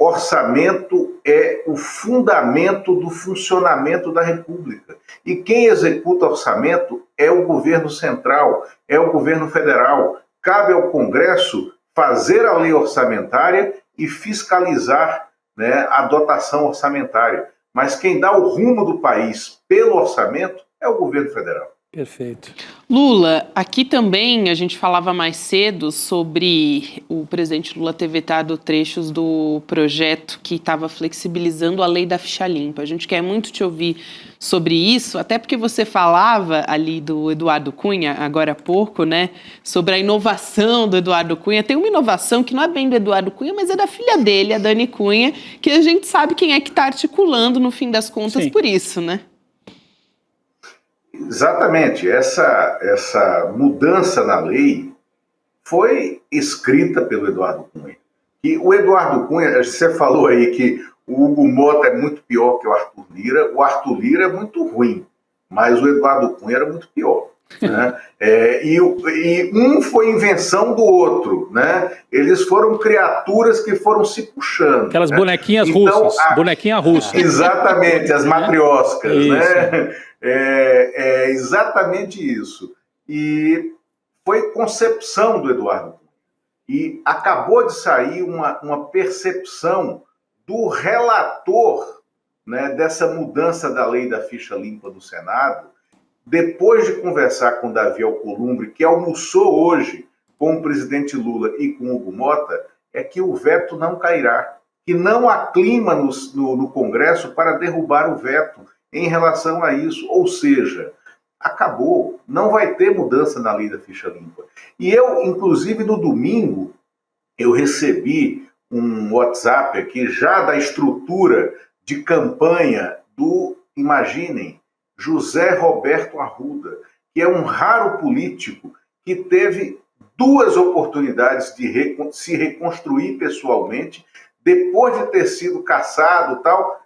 orçamento é o fundamento do funcionamento da República. E quem executa orçamento é o governo central, é o governo federal. Cabe ao Congresso fazer a lei orçamentária e fiscalizar, né, a dotação orçamentária. Mas quem dá o rumo do país pelo orçamento é o governo federal. Perfeito. Lula, aqui também a gente falava mais cedo sobre o presidente Lula ter vetado trechos do projeto que estava flexibilizando a lei da ficha limpa. A gente quer muito te ouvir sobre isso, até porque você falava ali do Eduardo Cunha, agora há pouco, né, sobre a inovação do Eduardo Cunha. Tem uma inovação que não é bem do Eduardo Cunha, mas é da filha dele, a Dani Cunha, que a gente sabe quem é que está articulando, no fim das contas, por isso, né? Exatamente, essa mudança na lei foi escrita pelo Eduardo Cunha. E o Eduardo Cunha, você falou aí que o Hugo Mota é muito pior que o Arthur Lira é muito ruim, mas o Eduardo Cunha era muito pior. Né? E um foi invenção do outro, né? Eles foram criaturas que foram se puxando. Aquelas, né? Bonequinhas então, russas, bonequinha russa. Exatamente, as matrioscas, né? É exatamente isso. E foi concepção do Eduardo Cunha. E acabou de sair uma percepção do relator, né, dessa mudança da lei da ficha limpa do Senado, depois de conversar com Davi Alcolumbre, que almoçou hoje com o presidente Lula e com Hugo Mota, é que o veto não cairá, que não há clima no Congresso para derrubar o veto em relação a isso. Ou seja, acabou, não vai ter mudança na lei da ficha limpa. E eu, inclusive, no domingo, eu recebi um WhatsApp aqui já da estrutura de campanha do, imaginem, José Roberto Arruda, que é um raro político que teve 2 oportunidades de se reconstruir pessoalmente, depois de ter sido caçado e tal,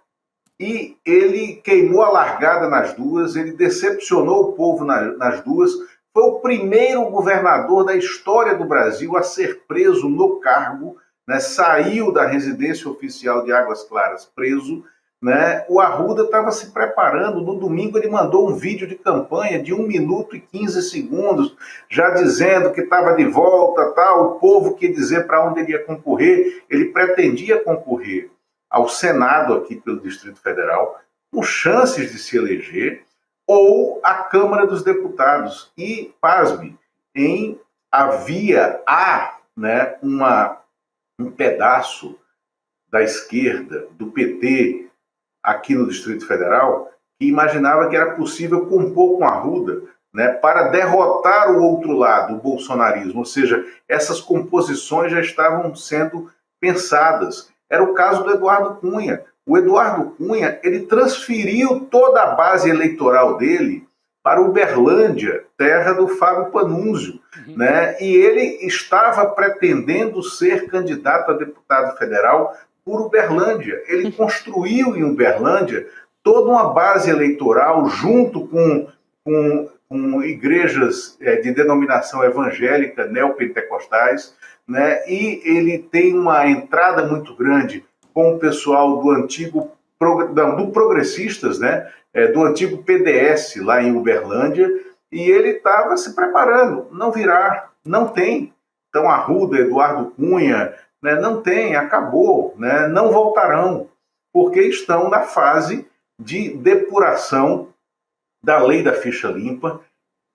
e ele queimou a largada nas 2, ele decepcionou o povo nas 2, foi o primeiro governador da história do Brasil a ser preso no cargo, né? Saiu da residência oficial de Águas Claras preso, né? O Arruda estava se preparando, no domingo ele mandou um vídeo de campanha de 1 minuto e 15 segundos, já dizendo que estava de volta, tal, o povo quer dizer para onde ele ia concorrer, ele pretendia concorrer ao Senado aqui pelo Distrito Federal, com chances de se eleger, ou à Câmara dos Deputados. E, pasme, há, né, um pedaço da esquerda, do PT, aqui no Distrito Federal, que imaginava que era possível compor com Arruda, né, para derrotar o outro lado, o bolsonarismo. Ou seja, essas composições já estavam sendo pensadas. Era o caso do Eduardo Cunha. O Eduardo Cunha, ele transferiu toda a base eleitoral dele para Uberlândia, terra do Fábio Panunzio, né? E ele estava pretendendo ser candidato a deputado federal por Uberlândia. Ele construiu em Uberlândia toda uma base eleitoral junto com igrejas de denominação evangélica, neopentecostais, né? E ele tem uma entrada muito grande com o pessoal do Progressistas, né? Do antigo PDS lá em Uberlândia, e ele estava se preparando. Não virá, não tem. Então, Arruda, Eduardo Cunha, né? Não tem, acabou, né? Não voltarão, porque estão na fase de depuração da lei da ficha limpa,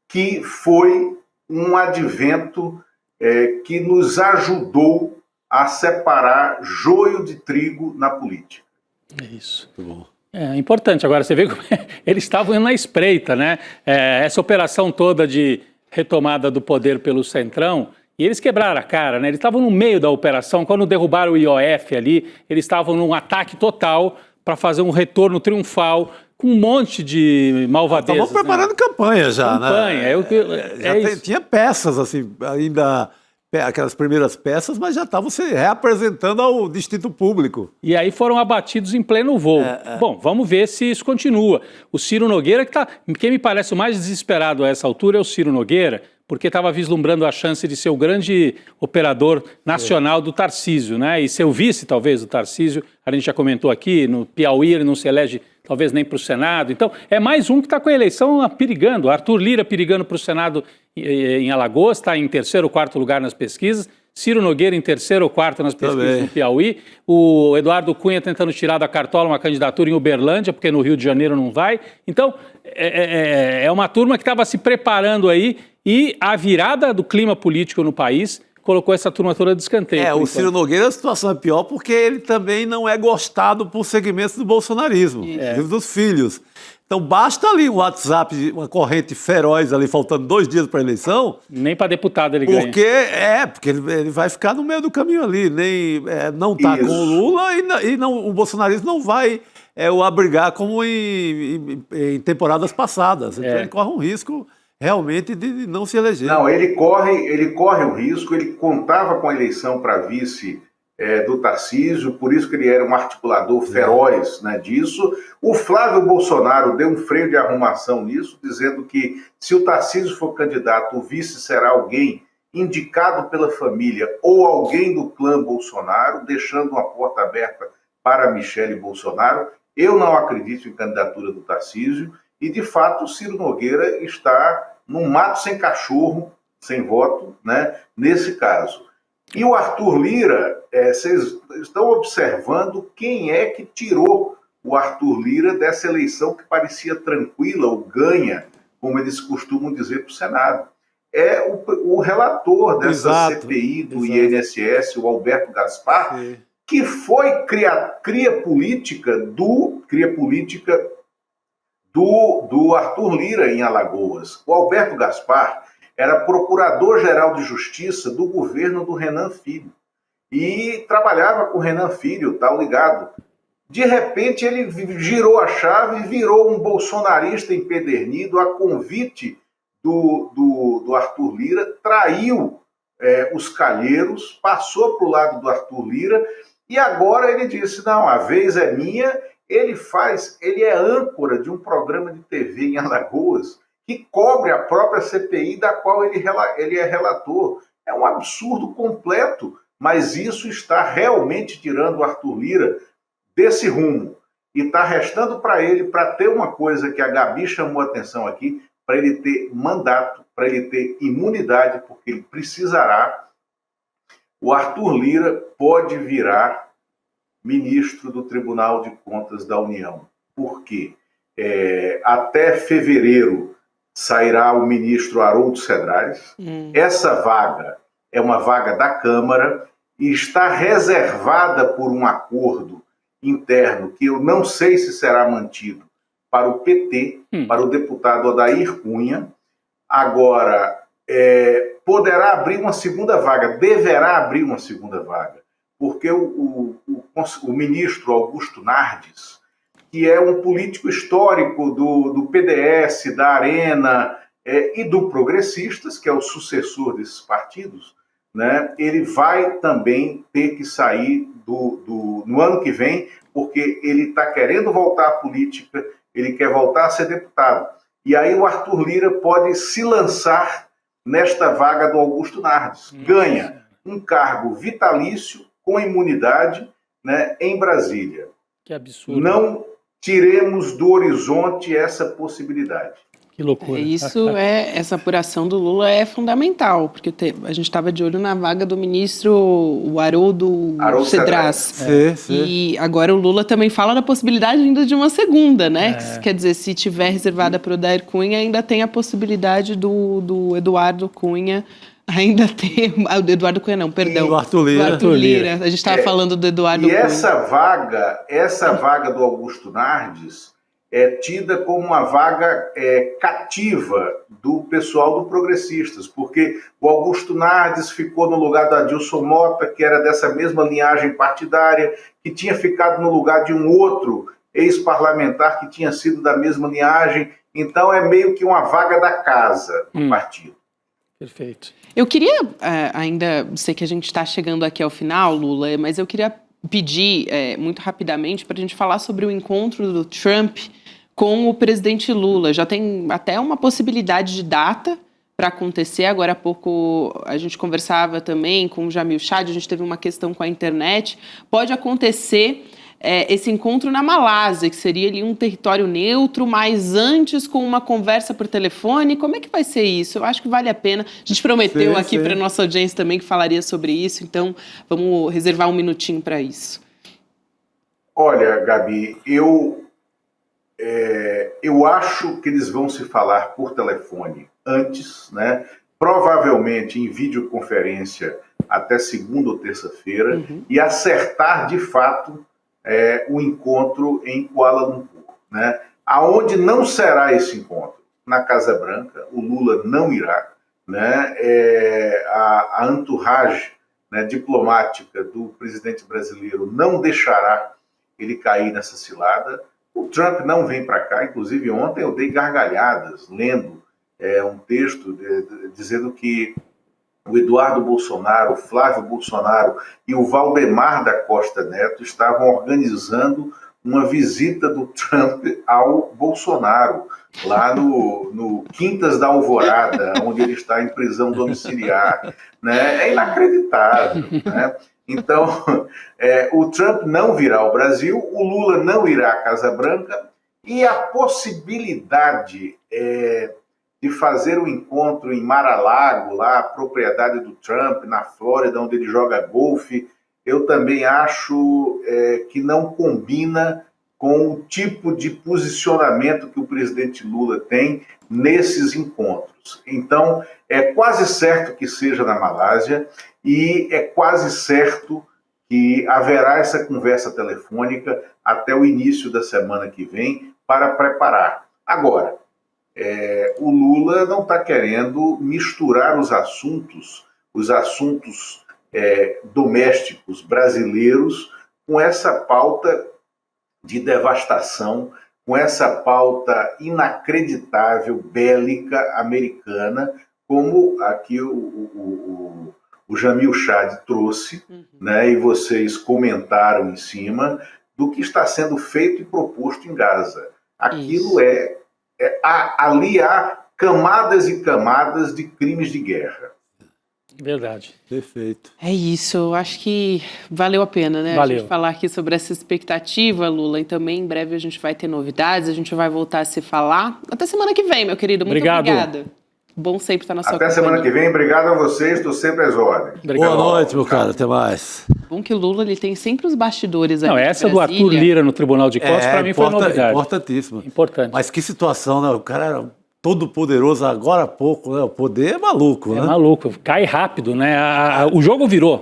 que foi um advento que nos ajudou a separar joio de trigo na política. É isso. Muito bom. É importante. Agora, você vê como eles estavam indo na espreita, né? Essa operação toda de retomada do poder pelo Centrão, e eles quebraram a cara, né? Eles estavam no meio da operação, quando derrubaram o IOF ali, eles estavam num ataque total para fazer um retorno triunfal, com um monte de malvadezas. Estavam preparando campanha já, né? Tinha peças, assim, ainda... aquelas primeiras peças, mas já estavam se reapresentando ao Distrito Público. E aí foram abatidos em pleno voo. Bom, vamos ver se isso continua. O Ciro Nogueira, quem me parece o mais desesperado a essa altura é o Ciro Nogueira, porque estava vislumbrando a chance de ser o grande operador nacional do Tarcísio, né? E ser o vice, talvez, do Tarcísio. A gente já comentou aqui, no Piauí ele não se elege talvez nem para o Senado. Então, é mais um que está com a eleição perigando. Arthur Lira perigando para o Senado em Alagoas, está em 3º ou 4º lugar nas pesquisas. Ciro Nogueira em 3º ou 4º nas pesquisas no Piauí. O Eduardo Cunha tentando tirar da cartola uma candidatura em Uberlândia, porque no Rio de Janeiro não vai. Então, é uma turma que estava se preparando aí, e a virada do clima político no país colocou essa turma toda de escanteio. O Ciro Nogueira, a situação é pior porque ele também não é gostado por segmentos do bolsonarismo, dos filhos. Então basta ali um WhatsApp, uma corrente feroz ali, faltando 2 dias para a eleição. Nem para deputado ele ganha. Porque ele vai ficar no meio do caminho ali, não está com o Lula e o bolsonarismo não vai o abrigar como em temporadas passadas. Então ele corre um risco realmente de não se eleger. Não, ele corre o risco, ele contava com a eleição para vice do Tarcísio, por isso que ele era um articulador feroz, né, disso. O Flávio Bolsonaro deu um freio de arrumação nisso, dizendo que se o Tarcísio for candidato, o vice será alguém indicado pela família ou alguém do clã Bolsonaro, deixando uma porta aberta para Michele Bolsonaro. Eu não acredito em candidatura do Tarcísio e, de fato, o Ciro Nogueira está num mato sem cachorro, sem voto, né, nesse caso. E o Arthur Lira, vocês estão observando quem é que tirou o Arthur Lira dessa eleição que parecia tranquila, ou ganha, como eles costumam dizer para o Senado. É o relator dessa CPI do INSS, o Alberto Gaspar, que foi cria política do Arthur Lira em Alagoas. O Alberto Gaspar era procurador-geral de justiça do governo do Renan Filho. E trabalhava com o Renan Filho, tá ligado? De repente ele girou a chave e virou um bolsonarista empedernido a convite do Arthur Lira, traiu os calheiros, passou para o lado do Arthur Lira e agora ele disse, não, a vez é minha. Ele é âncora de um programa de TV em Alagoas que cobre a própria CPI da qual ele é relator. É um absurdo completo, mas isso está realmente tirando o Arthur Lira desse rumo. E está restando para ele, para ter uma coisa que a Gabi chamou a atenção aqui, para ele ter mandato, para ele ter imunidade, porque ele precisará. O Arthur Lira pode virar ministro do Tribunal de Contas da União. Por quê? Até fevereiro sairá o ministro Haroldo Cedrais. Essa vaga é uma vaga da Câmara e está reservada por um acordo interno que eu não sei se será mantido para o PT, para o deputado Odair Cunha. Agora, poderá abrir uma segunda vaga, deverá abrir uma segunda vaga, porque o ministro Augusto Nardes, que é um político histórico do PDS, da Arena e do Progressistas, que é o sucessor desses partidos, né, ele vai também ter que sair no ano que vem, porque ele está querendo voltar à política, ele quer voltar a ser deputado. E aí o Arthur Lira pode se lançar nesta vaga do Augusto Nardes. Ganha um cargo vitalício, com imunidade, né, em Brasília. Que absurdo. Não tiremos do horizonte essa possibilidade. Que loucura. Essa apuração do Lula é fundamental, porque a gente estava de olho na vaga do ministro Haroldo Cedrais. E agora o Lula também fala da possibilidade ainda de uma segunda, né? Quer dizer, se tiver reservada para o Odair Cunha, ainda tem a possibilidade do Eduardo Cunha ainda ter... O Eduardo Cunha não, perdão. Do Arthur Lira. Do Arthur Lira. A gente estava falando do Eduardo Cunha. E essa vaga do Augusto Nardes é tida como uma vaga cativa do pessoal do Progressistas, porque o Augusto Nardes ficou no lugar do Adilson Mota, que era dessa mesma linhagem partidária, que tinha ficado no lugar de um outro ex-parlamentar que tinha sido da mesma linhagem. Então é meio que uma vaga da casa do partido. Perfeito. Eu queria ainda, sei que a gente está chegando aqui ao final, Lula, mas eu queria pedir muito rapidamente para a gente falar sobre o encontro do Trump com o presidente Lula. Já tem até uma possibilidade de data para acontecer. Agora há pouco a gente conversava também com o Jamil Chad, a gente teve uma questão com a internet. Pode acontecer esse encontro na Malásia, que seria ali um território neutro, mas antes com uma conversa por telefone. Como é que vai ser isso? Eu acho que vale a pena. A gente prometeu aqui para a nossa audiência também que falaria sobre isso, então vamos reservar um minutinho para isso. Olha, Gabi, eu acho que eles vão se falar por telefone antes, né? Provavelmente em videoconferência até segunda ou terça-feira, e acertar de fato o encontro em Kuala Lumpur, né? Aonde não será esse encontro? Na Casa Branca, o Lula não irá, né? A entourage, né, diplomática do presidente brasileiro não deixará ele cair nessa cilada. O Trump não vem para cá, inclusive ontem eu dei gargalhadas lendo um texto dizendo que o Eduardo Bolsonaro, o Flávio Bolsonaro e o Valdemar da Costa Neto estavam organizando uma visita do Trump ao Bolsonaro, lá no Quintas da Alvorada, onde ele está em prisão domiciliar. Né? É inacreditável. Né? Então, o Trump não virá ao Brasil, o Lula não irá à Casa Branca, e a possibilidade de fazer um encontro em Mar-a-Lago, lá a propriedade do Trump, na Flórida, onde ele joga golfe, eu também acho que não combina com o tipo de posicionamento que o presidente Lula tem nesses encontros. Então, é quase certo que seja na Malásia e é quase certo que haverá essa conversa telefônica até o início da semana que vem para preparar. Agora, o Lula não está querendo misturar os assuntos domésticos brasileiros com essa pauta de devastação, com essa pauta inacreditável, bélica, americana, como aqui o Jamil Chad trouxe, né, e vocês comentaram em cima, do que está sendo feito e proposto em Gaza. Aquilo ali há camadas e camadas de crimes de guerra. Verdade. Perfeito. É isso, eu acho que valeu a pena, né? Valeu. A gente falar aqui sobre essa expectativa, Lula, e também em breve a gente vai ter novidades, a gente vai voltar a se falar. Até semana que vem, meu querido. Muito obrigada. Bom sempre estar na sua companhia. Até semana que vem, obrigado a vocês, estou sempre às ordens. Boa noite, meu cara, até mais. Bom que o Lula ele tem sempre os bastidores ali. Não, essa do Arthur Lira no Tribunal de Contas, para mim foi novidade. Importantíssima. Importante. Mas que situação, né? O cara era todo poderoso agora há pouco, né? O poder é maluco, né? É maluco, cai rápido, né? O jogo virou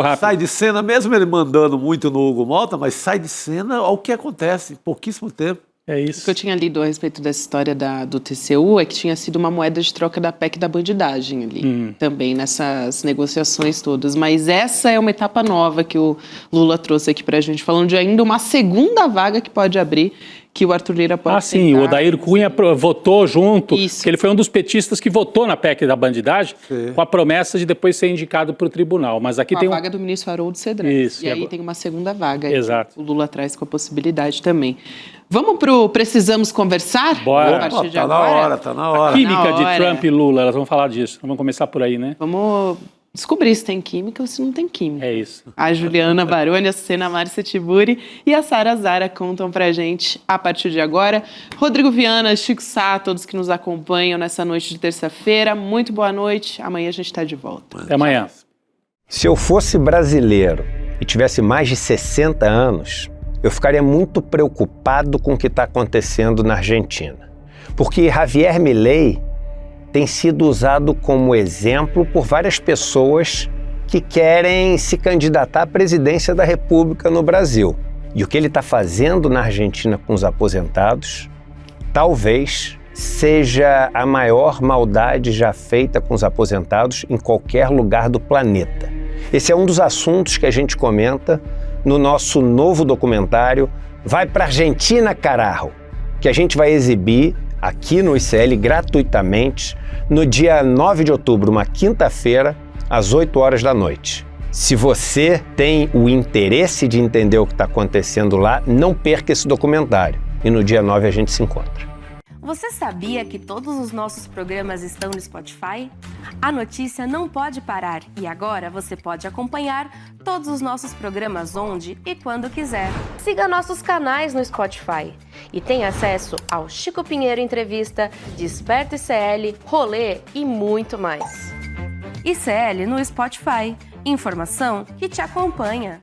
rápido. Sai de cena, mesmo ele mandando muito no Hugo Malta, mas sai de cena ao que acontece em pouquíssimo tempo. É isso. O que eu tinha lido a respeito dessa história do TCU é que tinha sido uma moeda de troca da PEC da bandidagem ali, também nessas negociações todas. Mas essa é uma etapa nova que o Lula trouxe aqui pra gente, falando de ainda uma segunda vaga que pode abrir, que o Arthur Lira pode sim, o Odair Cunha votou junto, que ele foi um dos petistas que votou na PEC da bandidagem, com a promessa de depois ser indicado para o tribunal. Mas aqui tem a vaga do ministro Haroldo Cedré. Isso. E aí tem uma segunda vaga. Exato. Que o Lula traz com a possibilidade também. Vamos pro Precisamos Conversar? Bora. A partir de Tá agora? na hora, tá na hora. A química de Trump e Lula, elas vão falar disso. Vamos começar por aí, né? Vamos descobrir se tem química ou se não tem química. É isso. A Juliana Baroni, a Sucena Márcia Tiburi e a Sara Zara contam pra gente a partir de agora. Rodrigo Viana, Chico Sá, todos que nos acompanham nessa noite de terça-feira. Muito boa noite. Amanhã a gente tá de volta. Até amanhã. Se eu fosse brasileiro e tivesse mais de 60 anos, eu ficaria muito preocupado com o que está acontecendo na Argentina. Porque Javier Milei tem sido usado como exemplo por várias pessoas que querem se candidatar à presidência da República no Brasil. E o que ele está fazendo na Argentina com os aposentados, talvez seja a maior maldade já feita com os aposentados em qualquer lugar do planeta. Esse é um dos assuntos que a gente comenta no nosso novo documentário Vai pra Argentina, Carajo, que a gente vai exibir aqui no ICL gratuitamente no dia 9 de outubro, uma quinta-feira, às 8 horas da noite. Se você tem o interesse de entender o que está acontecendo lá, não perca esse documentário. E no dia 9 a gente se encontra. Você sabia que todos os nossos programas estão no Spotify? A notícia não pode parar e agora você pode acompanhar todos os nossos programas onde e quando quiser. Siga nossos canais no Spotify e tenha acesso ao Chico Pinheiro Entrevista, Desperta ICL, Rolê e muito mais. ICL no Spotify. Informação que te acompanha.